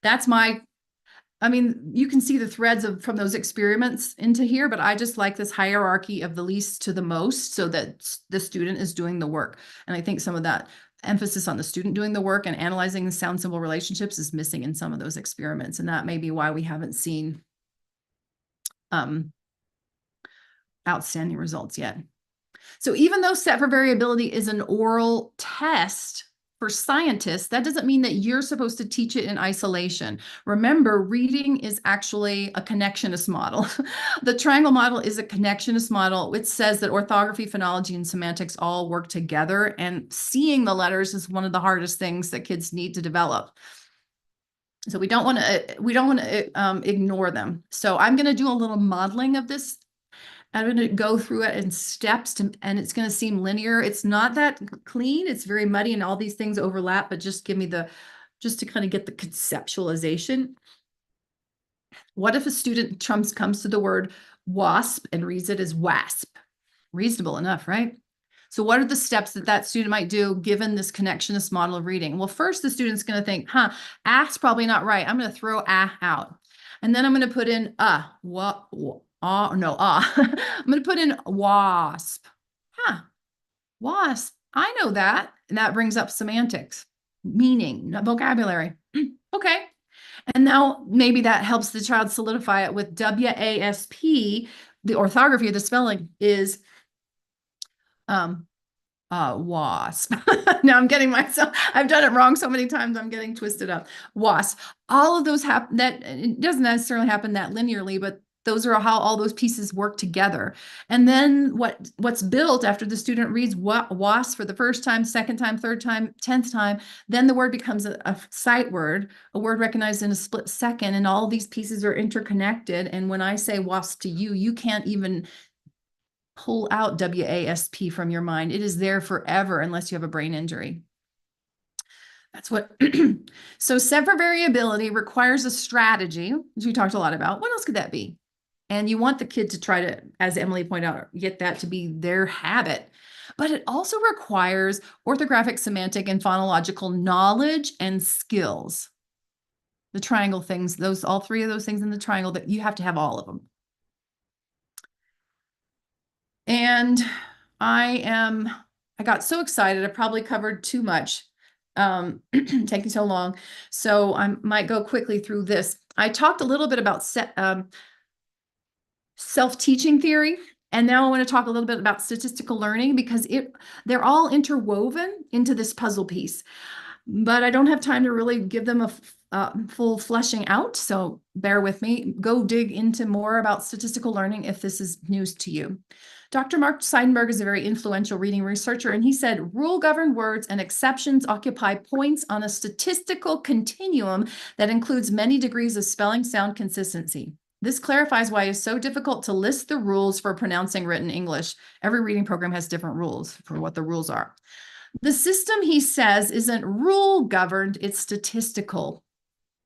That's you can see the threads from those experiments into here, but I just like this hierarchy of the least to the most so that the student is doing the work. And I think some of that emphasis on the student doing the work and analyzing the sound symbol relationships is missing in some of those experiments. And that may be why we haven't seen outstanding results yet. So even though set for variability is an oral test for scientists, that doesn't mean that you're supposed to teach it in isolation. Remember, reading is actually a connectionist model. The triangle model is a connectionist model, which says that orthography, phonology, and semantics all work together, and seeing the letters is one of the hardest things that kids need to develop. So we don't want to ignore them. So I'm going to do a little modeling of this. I'm going to go through it in steps and it's going to seem linear. It's not that clean. It's very muddy and all these things overlap, but just give me just to kind of get the conceptualization. What if a student comes to the word wasp and reads it as wasp? Reasonable enough, right? So what are the steps that student might do given this connectionist model of reading? Well, first the student's going to think, ah's probably not right. I'm going to throw out. And then I'm going to put in I'm going to put in wasp. Wasp. I know that. And that brings up semantics, meaning, vocabulary. Okay. And now maybe that helps the child solidify it with WASP. The orthography of the spelling is wasp. Now I'm getting I've done it wrong so many times. I'm getting twisted up. Wasp. All of those happen it doesn't necessarily happen that linearly, but those are how all those pieces work together. And then what's built after the student reads wasp for the first time, second time, third time, 10th time, then the word becomes a sight word, a word recognized in a split second, and all these pieces are interconnected. And when I say wasp to you, you can't even pull out WASP from your mind. It is there forever unless you have a brain injury. That's what, so set for variability requires a strategy, which we talked a lot about. What else could that be? And you want the kid to try to, as Emily pointed out, get that to be their habit. But it also requires orthographic, semantic, and phonological knowledge and skills. The triangle things, all 3 of those things in the triangle, that you have to have all of them. And I am I got so excited. I probably covered too much, taking so long. So I might go quickly through this. I talked a little bit about self-teaching theory. And now I want to talk a little bit about statistical learning because they're all interwoven into this puzzle piece. But I don't have time to really give them a full fleshing out. So bear with me. Go dig into more about statistical learning if this is news to you. Dr. Mark Seidenberg is a very influential reading researcher, and he said, rule-governed words and exceptions occupy points on a statistical continuum that includes many degrees of spelling sound consistency. This clarifies why it's so difficult to list the rules for pronouncing written English. Every reading program has different rules for what the rules are. The system, he says, isn't rule governed, it's statistical.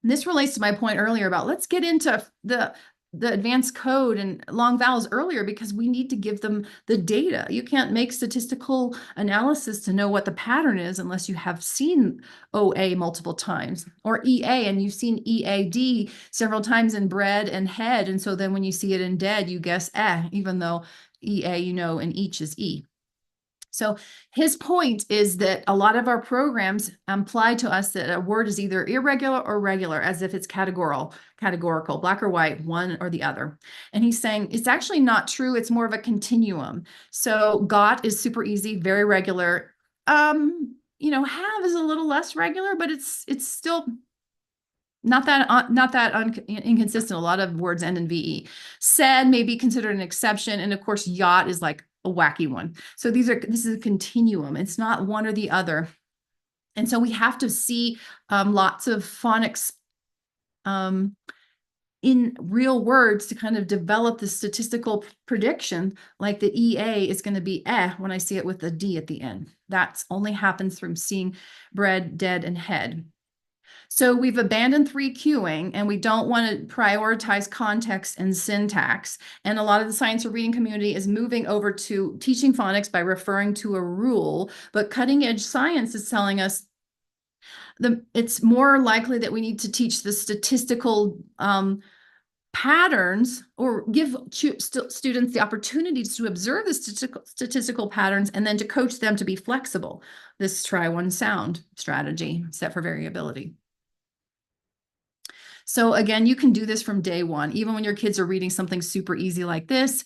And this relates to my point earlier about let's get into the advanced code and long vowels earlier because we need to give them the data. You can't make statistical analysis to know what the pattern is unless you have seen OA multiple times, or EA and you've seen EAD several times in bread and head. And so then when you see it in dead, you guess even though EA, you know, and each is E. So his point is that a lot of our programs imply to us that a word is either irregular or regular, as if it's categorical, black or white, one or the other. And he's saying it's actually not true. It's more of a continuum. So got is super easy, very regular. You know, have is a little less regular, but it's still not that inconsistent. A lot of words end in VE. Said may be considered an exception. And of course, yacht is like a wacky one. So this is a continuum. It's not one or the other. And so we have to see lots of phonics in real words to kind of develop the statistical prediction, like the EA is going to be when I see it with a D at the end. That only happens from seeing bread, dead, and head. So we've abandoned 3 cueing and we don't want to prioritize context and syntax. And a lot of the science of reading community is moving over to teaching phonics by referring to a rule, but cutting edge science is telling us it's more likely that we need to teach the statistical patterns or give students the opportunities to observe the statistical patterns and then to coach them to be flexible. This try one sound strategy set for variability. So again, you can do this from day one, even when your kids are reading something super easy like this.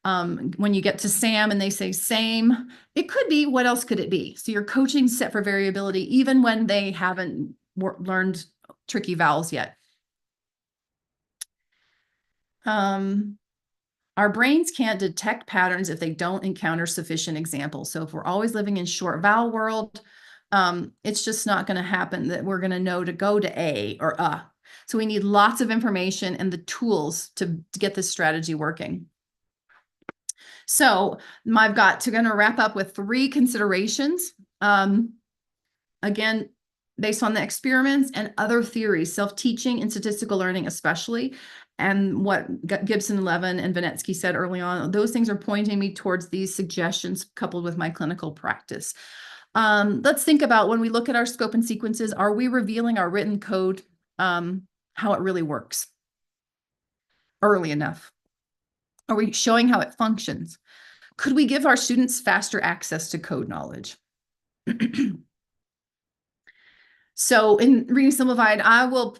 When you get to Sam and they say same, it could be, what else could it be? So you're coaching set for variability, even when they haven't learned tricky vowels yet. Our brains can't detect patterns if they don't encounter sufficient examples. So if we're always living in short vowel world, it's just not going to happen that we're going to know to go to A or So we need lots of information and the tools to get this strategy working. So I've going to wrap up with 3 considerations. Again, based on the experiments and other theories, self-teaching and statistical learning especially, and what Gibson, Levin, and Vinetsky said early on, those things are pointing me towards these suggestions coupled with my clinical practice. Let's think about when we look at our scope and sequences, are we revealing our written code, how it really works early enough? Are we showing how it functions? Could we give our students faster access to code knowledge? So in Reading Simplified, I will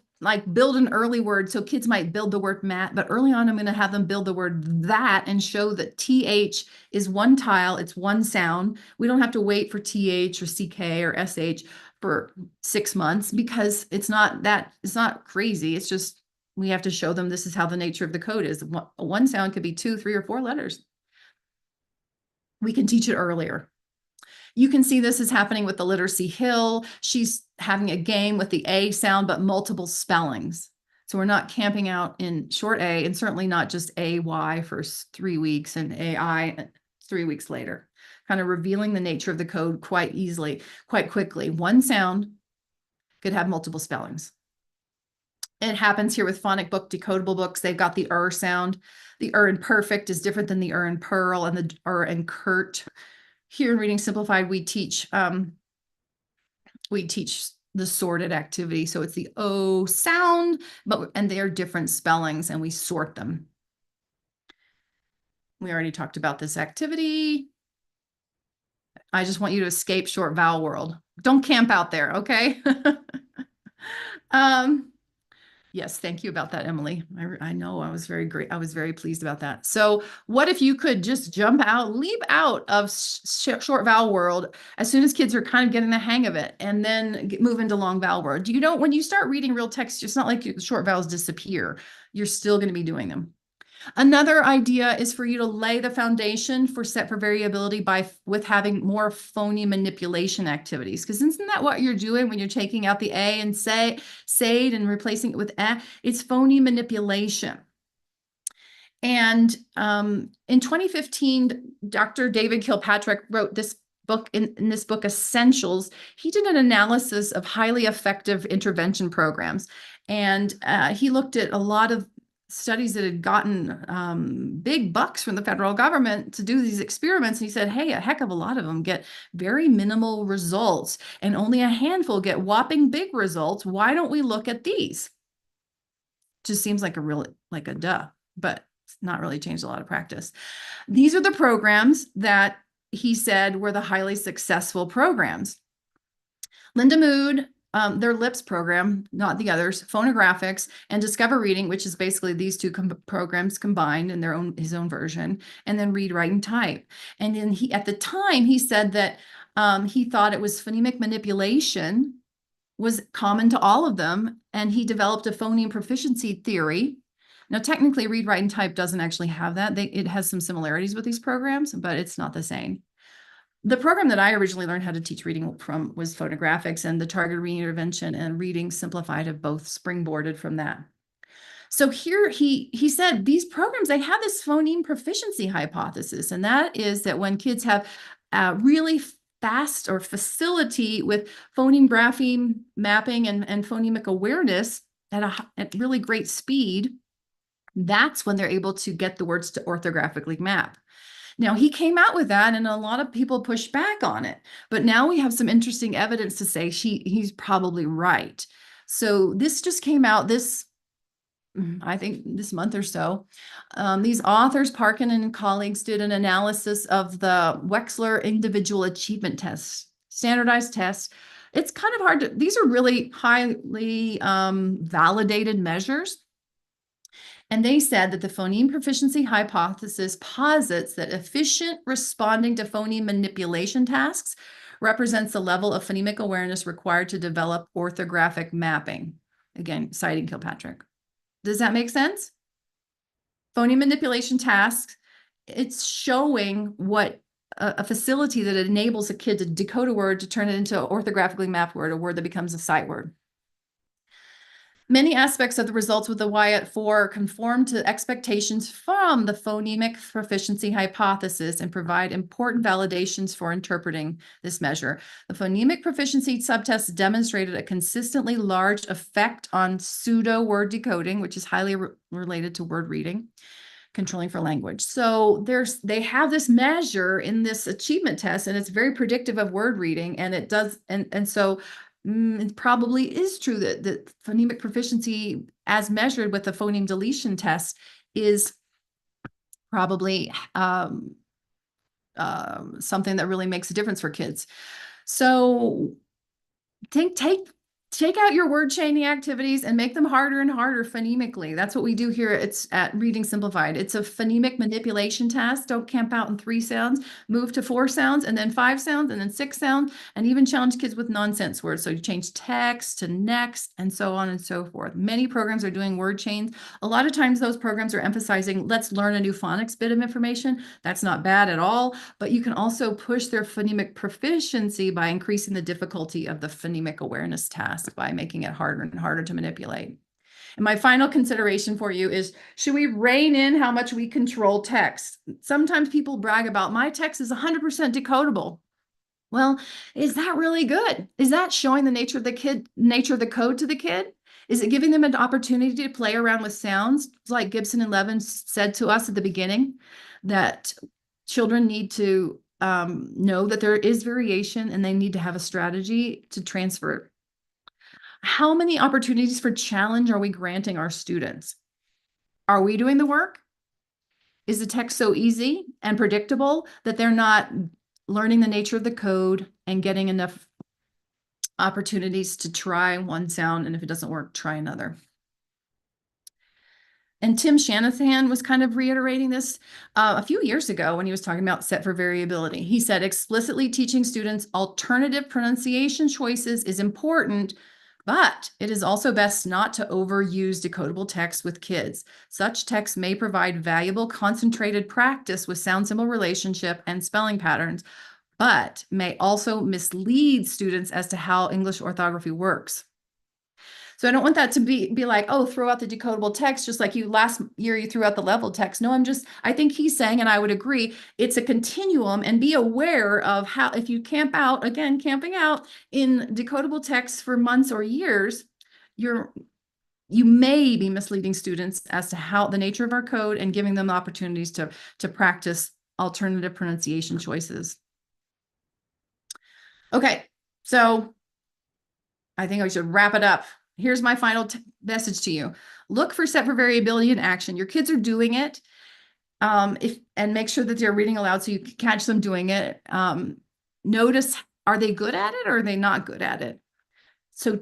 build an early word. So kids might build the word mat, but early on, I'm going to have them build the word that and show that TH is one tile. It's one sound. We don't have to wait for TH or CK or SH for 6 months because it's not crazy. It's just, we have to show them this is how the nature of the code is. One sound could be 2, 3, or 4 letters. We can teach it earlier. You can see this is happening with the literacy hill. She's having a game with the A sound, but multiple spellings. So we're not camping out in short A, and certainly not just AY for 3 weeks and AI 3 weeks later. Kind of revealing the nature of the code quite easily, quite quickly. One sound could have multiple spellings. It happens here with phonic book decodable books. They've got the sound. The in perfect is different than the in pearl and the in curt. Here in Reading Simplified, we teach the sorted activity. So it's the O sound, and they're different spellings, and we sort them. We already talked about this activity. I just want you to escape short vowel world. Don't camp out there, okay? Yes, thank you about that, Emily. I know I was very great. I was very pleased about that. So what if you could just jump out, leap out of short vowel world as soon as kids are kind of getting the hang of it, and then move into long vowel world? You don't, when you start reading real text, it's not like short vowels disappear. You're still going to be doing them. Another idea is for you to lay the foundation for set for variability with having more phoneme manipulation activities. Because isn't that what you're doing when you're taking out the A and said and replacing it with eh? It's phoneme manipulation. And in 2015, Dr. David Kilpatrick wrote this book in this book, Essentials. He did an analysis of highly effective intervention programs. And he looked at a lot of studies that had gotten big bucks from the federal government to do these experiments. And he said, hey, a heck of a lot of them get very minimal results and only a handful get whopping big results. Why don't we look at these? Just seems like a duh, but it's not really changed a lot of practice. These are the programs that he said were the highly successful programs. Linda Mood, their LIPS program, not the others, phonographics, and Discover Reading, which is basically these two programs combined in his own version, and then Read, Write, and Type. And then at the time, he said that he thought it was phonemic manipulation was common to all of them, and he developed a phoneme proficiency theory. Now, technically, Read, Write, and Type doesn't actually have that. It has some similarities with these programs, but it's not the same. The program that I originally learned how to teach reading from was phonographics, and the targeted reading intervention and Reading Simplified have both springboarded from that. So here he said these programs, they have this phoneme proficiency hypothesis, and that is that when kids have really fast or facility with phoneme grapheme mapping and phonemic awareness at really great speed, that's when they're able to get the words to orthographically map. Now, he came out with that, and a lot of people pushed back on it. But now we have some interesting evidence to say he's probably right. So this just came out I think this month or so. These authors, Parkin and colleagues, did an analysis of the Wechsler Individual Achievement Test, standardized tests. It's kind of hard to, these are really highly validated measures. And they said that the phoneme proficiency hypothesis posits that efficient responding to phoneme manipulation tasks represents the level of phonemic awareness required to develop orthographic mapping. Again, citing Kilpatrick. Does that make sense? Phoneme manipulation tasks, it's showing what a facility that enables a kid to decode a word to turn it into an orthographically mapped word, a word that becomes a sight word. Many aspects of the results with the Y-4 conform to expectations from the phonemic proficiency hypothesis and provide important validations for interpreting this measure. The phonemic proficiency subtests demonstrated a consistently large effect on pseudo word decoding, which is highly related to word reading, controlling for language. So they have this measure in this achievement test, and it's very predictive of word reading, and it does, and so it probably is true that phonemic proficiency as measured with the phoneme deletion test is probably something that really makes a difference for kids. So take out your word chaining activities and make them harder and harder phonemically. That's what we do here at Reading Simplified. It's a phonemic manipulation task. Don't camp out in 3 sounds, move to 4 sounds, and then 5 sounds, and then 6 sounds, and even challenge kids with nonsense words. So you change text to next, and so on and so forth. Many programs are doing word chains. A lot of times those programs are emphasizing, let's learn a new phonics bit of information. That's not bad at all, but you can also push their phonemic proficiency by increasing the difficulty of the phonemic awareness task by making it harder and harder to manipulate. And my final consideration for you is, should we rein in how much we control text? Sometimes people brag about, my text is 100% decodable. Well, is that really good? Is that showing the nature of the code to the kid? Is it giving them an opportunity to play around with sounds? Like Gibson and Levin said to us at the beginning, that children need to know that there is variation and they need to have a strategy to transfer it. How many opportunities for challenge are we granting our students? Are we doing the work? Is the text so easy and predictable that they're not learning the nature of the code and getting enough opportunities to try one sound, and if it doesn't work, try another. And Tim Shanahan was kind of reiterating this a few years ago when he was talking about set for variability. He said, explicitly teaching students alternative pronunciation choices is important, but it is also best not to overuse decodable text with kids. Such text may provide valuable concentrated practice with sound symbol relationship and spelling patterns, but may also mislead students as to how English orthography works. So I don't want that to be like, oh, throw out the decodable text, just like you last year, you threw out the level text. No, I think he's saying, and I would agree, it's a continuum, and be aware of how, if you camp out, again, camping out in decodable text for months or years, you may be misleading students as to how the nature of our code and giving them opportunities to practice alternative pronunciation choices. Okay, so I think I should wrap it up. Here's my final message to you. Look for set for variability in action. Your kids are doing it. And make sure that they're reading aloud so you can catch them doing it. Notice, are they good at it or are they not good at it? So,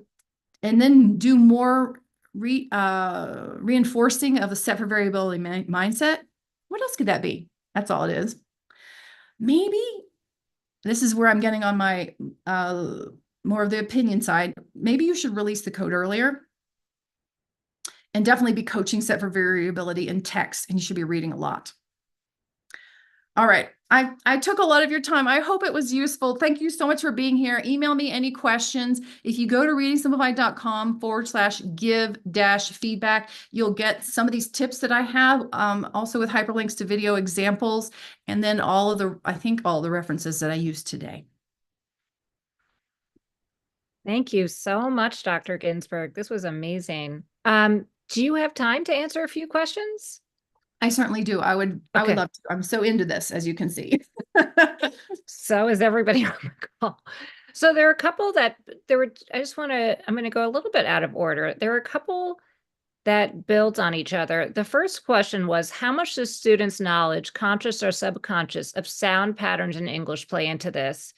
and then do more reinforcing of the set for variability mindset. What else could that be? That's all it is. Maybe this is where I'm getting on my more of the opinion side. Maybe you should release the code earlier, and definitely be coaching set for variability in text, and you should be reading a lot. All right. I took a lot of your time. I hope it was useful. Thank you so much for being here. Email me any questions. If you go to readingsimplified.com/give-feedback, you'll get some of these tips that I have, also with hyperlinks to video examples, and then I think all the references that I used today. Thank you so much, Dr. Ginsberg. This was amazing. Do you have time to answer a few questions? I certainly do. I would love to. I'm so into this, as you can see. So is everybody on the call. So there are a couple I'm going to go a little bit out of order. There are a couple that build on each other. The first question was, how much does students' knowledge, conscious or subconscious, of sound patterns in English play into this?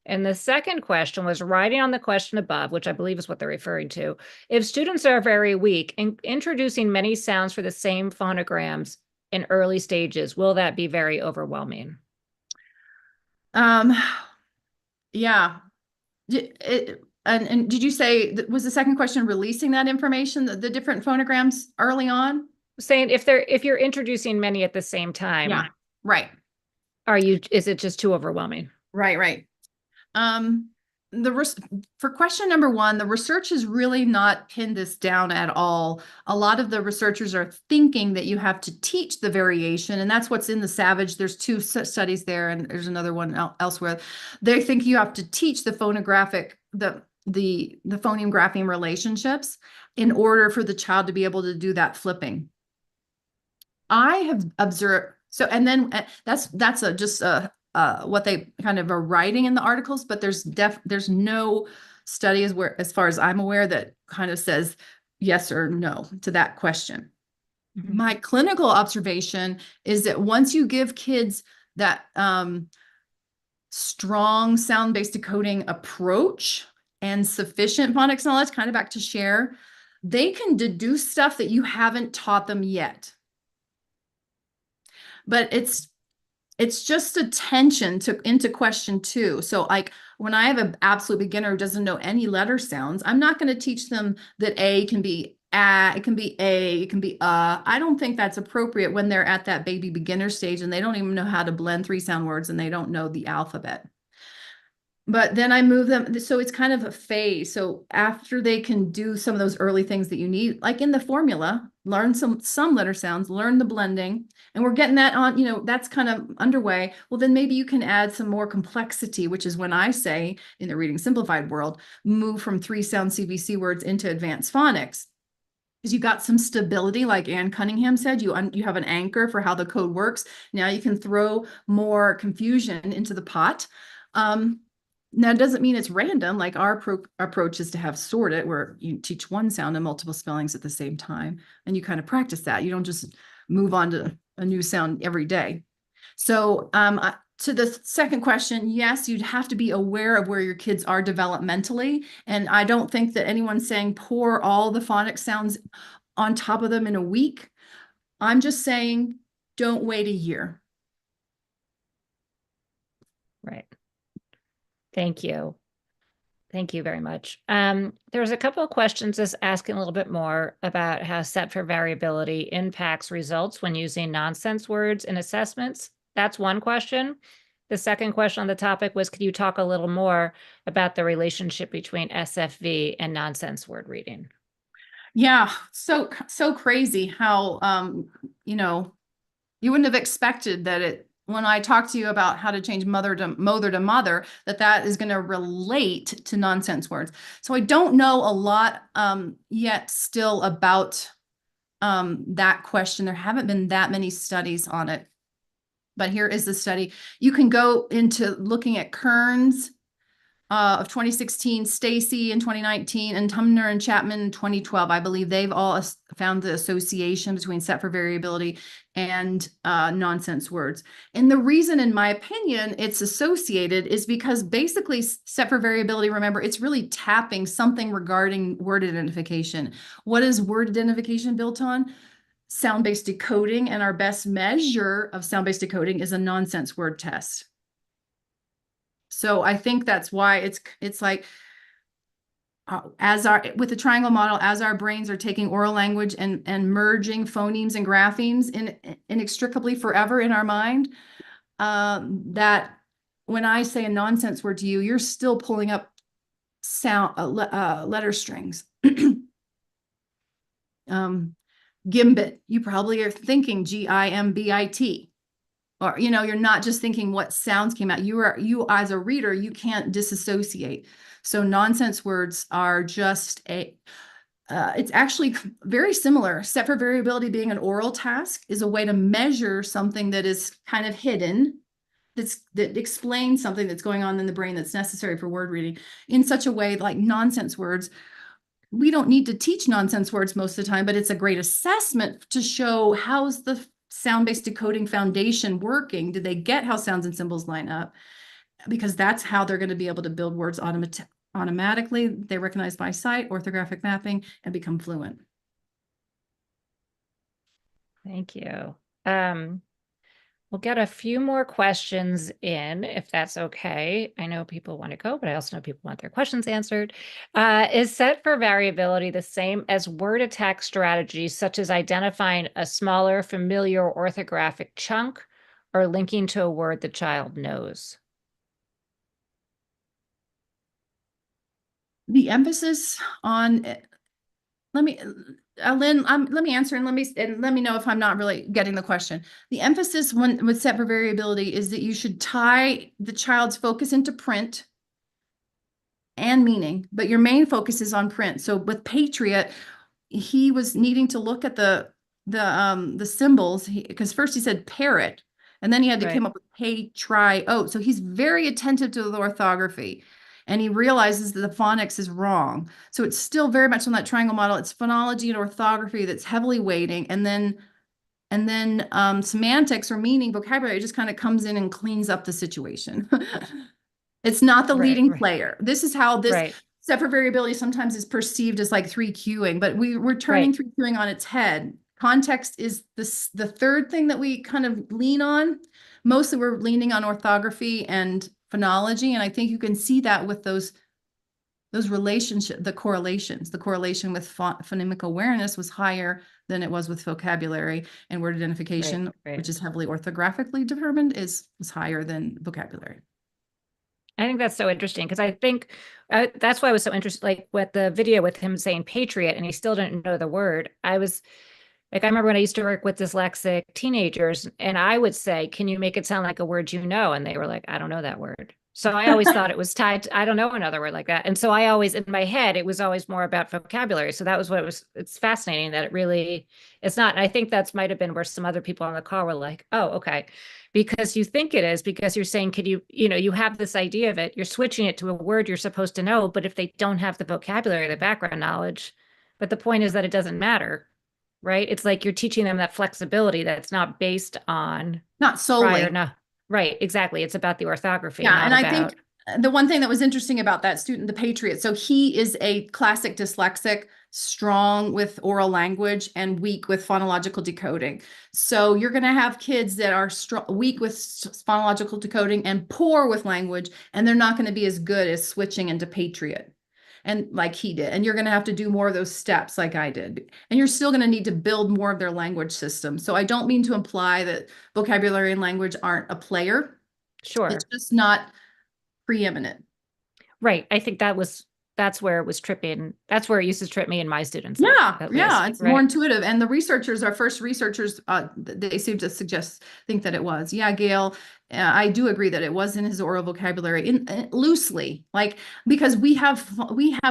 And the second question was, writing on the question above, which I believe is what they're referring to, if students are very weak in introducing many sounds for the same phonograms in early stages, will that be very overwhelming? Yeah. And did you say, was the second question releasing that information, the different phonograms early on? Saying if you're introducing many at the same time, yeah, right. Is it just too overwhelming? Right. For question number one, the research has really not pinned this down at all. A lot of the researchers are thinking that you have to teach the variation, and that's what's in the Savage. There's two studies there, and there's another one elsewhere. They think you have to teach the phonographic, the phoneme grapheme relationships in order for the child to be able to do that flipping. I have observed, so, and then that's just what they kind of are writing in the articles, but there's no study as far as I'm aware that kind of says yes or no to that question. Mm-hmm. My clinical observation is that once you give kids that strong sound-based decoding approach and sufficient phonics knowledge, kind of back to Cher, they can deduce stuff that you haven't taught them yet. But it's just attention into question two. So like when I have an absolute beginner who doesn't know any letter sounds, I'm not going to teach them that A can be it can be A, it can be I don't think that's appropriate when they're at that baby beginner stage and they don't even know how to blend 3 sound words and they don't know the alphabet. But then I move them, so it's kind of a phase. So after they can do some of those early things that you need, like in the formula, learn some letter sounds, learn the blending, and we're getting that on, that's kind of underway. Well, then maybe you can add some more complexity, which is when I say in the Reading Simplified world, move from 3 sound CVC words into advanced phonics. Because you got some stability, like Anne Cunningham said, you have an anchor for how the code works. Now you can throw more confusion into the pot. Now, it doesn't mean it's random. Like our approach is to have sorted, where you teach one sound and multiple spellings at the same time, and you kind of practice that. You don't just move on to a new sound every day. So to the second question, yes, you'd have to be aware of where your kids are developmentally. And I don't think that anyone's saying pour all the phonics sounds on top of them in a week. I'm just saying, don't wait a year. Right. Thank you. Thank you very much. There's a couple of questions just asking a little bit more about how set for variability impacts results when using nonsense words in assessments. That's one question. The second question on the topic was, could you talk a little more about the relationship between SFV and nonsense word reading? Yeah, so crazy how you know, you wouldn't have expected that it when I talk to you about how to change mother to mother, that is going to relate to nonsense words. So I don't know a lot yet still about that question. There haven't been that many studies on it. But here is the study. You can go into looking at Kearns of 2016, Stacy in 2019, and Tumner and Chapman in 2012. I believe they've all found the association between set for variability and nonsense words. And the reason, in my opinion, it's associated is because basically set for variability, remember, it's really tapping something regarding word identification. What is word identification built on? Sound-based decoding, and our best measure of sound-based decoding is a nonsense word test. So I think that's why it's like with the triangle model, as our brains are taking oral language and merging phonemes and graphemes inextricably forever in our mind, that when I say a nonsense word to you, you're still pulling up sound letter strings. Gimbit, you probably are thinking Gimbit. Or, you're not just thinking what sounds came out. You as a reader, you can't disassociate. So nonsense words are just it's actually very similar. Set for variability being an oral task is a way to measure something that is kind of hidden, that explains something that's going on in the brain that's necessary for word reading in such a way like nonsense words. We don't need to teach nonsense words most of the time, but it's a great assessment to show how's the sound-based decoding foundation working. Did they get how sounds and symbols line up? Because that's how they're going to be able to build words automatically. They recognize by sight, orthographic mapping, and become fluent. Thank you. We'll get a few more questions in, if that's okay. I know people want to go, but I also know people want their questions answered. Is set for variability the same as word attack strategies, such as identifying a smaller, familiar orthographic chunk or linking to a word the child knows? The emphasis on Lynn, let me answer and let me know if I'm not really getting the question. The emphasis with set for variability is that you should tie the child's focus into print and meaning, but your main focus is on print. So with Patriot, he was needing to look at the symbols because first he said parrot, and then he had to come up with patriot. So he's very attentive to the orthography. And he realizes that the phonics is wrong. So it's still very much on that triangle model. It's phonology and orthography that's heavily weighting. And then semantics or meaning, vocabulary just kind of comes in and cleans up the situation. It's not the leading player. This is how this set for variability sometimes is perceived as like 3Qing, but we're turning 3Qing on its head. Context is the third thing that we kind of lean on. Mostly we're leaning on orthography and phonology, and I think you can see that with those relationships, the correlations. The correlation with phonemic awareness was higher than it was with vocabulary, and word identification, which is heavily orthographically determined, is higher than vocabulary. I think that's so interesting because I think that's why I was so interested, like with the video with him saying patriot and he still didn't know the word. I was like, I remember when I used to work with dyslexic teenagers and I would say, can you make it sound like a word you know? And they were like, I don't know that word. So I always thought it was tied to, I don't know another word like that. And so I always, in my head, it was always more about vocabulary. So that was what it was. It's fascinating that it's not. And I think that's might have been where some other people on the call were like, oh, okay. Because you think it is, because you're saying, you have this idea of it, you're switching it to a word you're supposed to know, but if they don't have the vocabulary, the background knowledge, but the point is that it doesn't matter, right? It's like you're teaching them that flexibility that's not based on not solely. Right, exactly. It's about the orthography, Yeah, not and I think about, the one thing that was interesting about that student, the Patriot, so he is a classic dyslexic, strong with oral language and weak with phonological decoding. So you're going to have kids that are weak with phonological decoding and poor with language, and they're not going to be as good as switching into Patriot. And like he did, and you're going to have to do more of those steps like I did. And you're still going to need to build more of their language system. So I don't mean to imply that vocabulary and language aren't a player. It's sure. just not preeminent. Right. I think that's where it was tripping. That's where it used to trip me and my students Yeah, at yeah, least. it's more Right. intuitive. And the researchers, our first researchers, they seem to think that it was. Yeah, Gail, I do agree that it was in his oral vocabulary, loosely, like because we have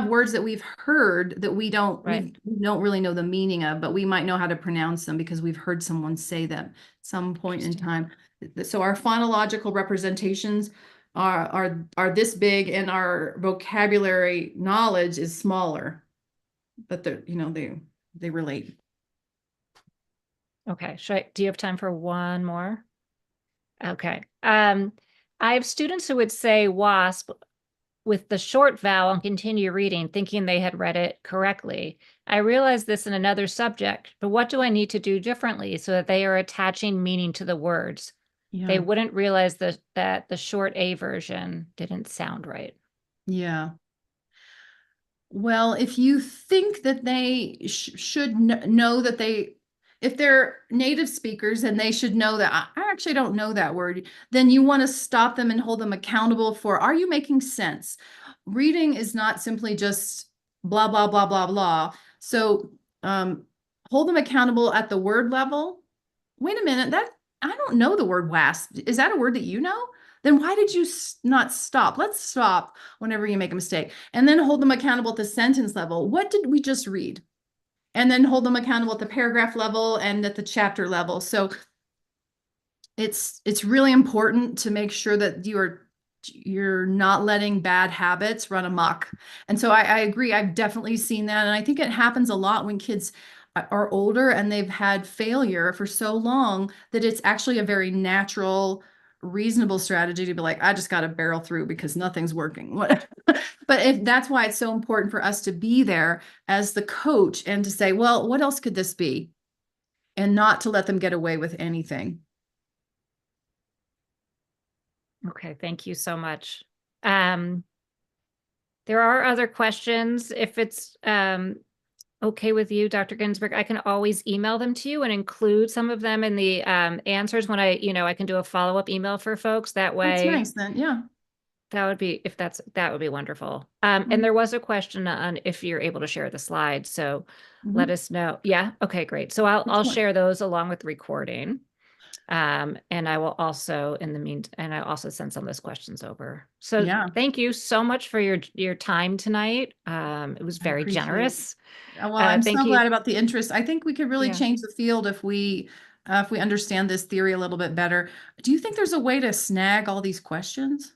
words that we've heard that Right. we don't really know the meaning of, but we might know how to pronounce them because we've heard someone say them at some point in Interesting. time. So our phonological representations are this big, and our vocabulary knowledge is smaller, but they relate. Okay. Do you have time for one more? Okay. I have students who would say wasp with the short vowel and continue reading, thinking they had read it correctly. I realize this in another subject, but what do I need to do differently so that they are attaching meaning to the words? They Yeah, wouldn't realize that the short A version didn't sound right. yeah. Well, if you think that they should know that if they're native speakers and they should know that I actually don't know that word, then you want to stop them and hold them accountable for, are you making sense? Reading is not simply just blah, blah, blah, blah, blah. So hold them accountable at the word level. Wait a minute, I don't know the word wasp. Is that a word that you know? Then why did you not stop? Let's stop whenever you make a mistake, and then hold them accountable at the sentence level. What did we just read? And then hold them accountable at the paragraph level and at the chapter level. So it's really important to make sure that you're not letting bad habits run amok. And so I agree. I've definitely seen that. And I think it happens a lot when kids are older and they've had failure for so long that it's actually a very natural, reasonable strategy to be like, I just got to barrel through because nothing's working. What? But if that's why it's so important for us to be there as the coach and to say, well, what else could this be? And not to let them get away with anything. Okay, thank you so much. There are other questions. If it's okay with you, Dr. Ginsberg, I can always email them to you and include some of them in the answers when I can do a follow-up email for folks. That That's way, nice then. Yeah. that would be, that would be wonderful. And there was a question on if you're able to share the slides. So let Mhm. us know. Yeah. Okay, great. So I'll Excellent. share those along with the recording. And I will also and I also send some of those questions over. So Yeah, thank you so much for your time tonight. It was I very appreciate it. generous. Well, I'm Thank so you. glad about the interest. I think we could really Yeah. change the field if we understand this theory a little bit better. Do you think there's a way to snag all these questions?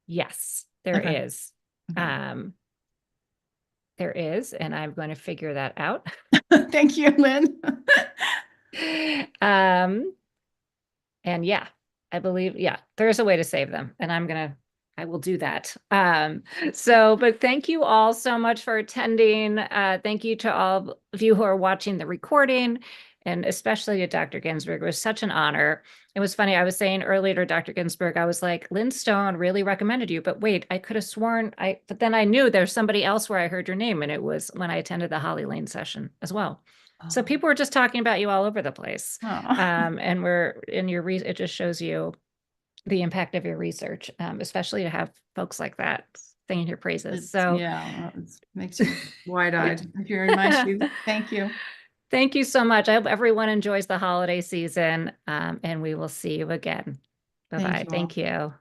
Yes, there Okay. is. Okay. Um, there is, and I'm going to figure that out. Thank you, Lynn. Um, and yeah, I believe, yeah, there is a way to save them, and I will do that. But thank you all so much for attending. Thank you to all of you who are watching the recording, and especially to Dr. Ginsberg. It was such an honor. It was funny. I was saying earlier to Dr. Ginsberg, I was like, Lynn Stone really recommended you, but wait, I could have sworn but then I knew there's somebody else where I heard your name, and it was when I attended the Holly Lane session as well. So Oh. people were just talking about you all over the place. Oh. And it just shows you the impact of your research, especially to have folks like that singing your praises. So Yeah, it makes you wide-eyed if you're in my shoes. Thank you. thank you so much. I hope everyone enjoys the holiday season, and we will see you again. Thank Bye-bye. you all. Thank you.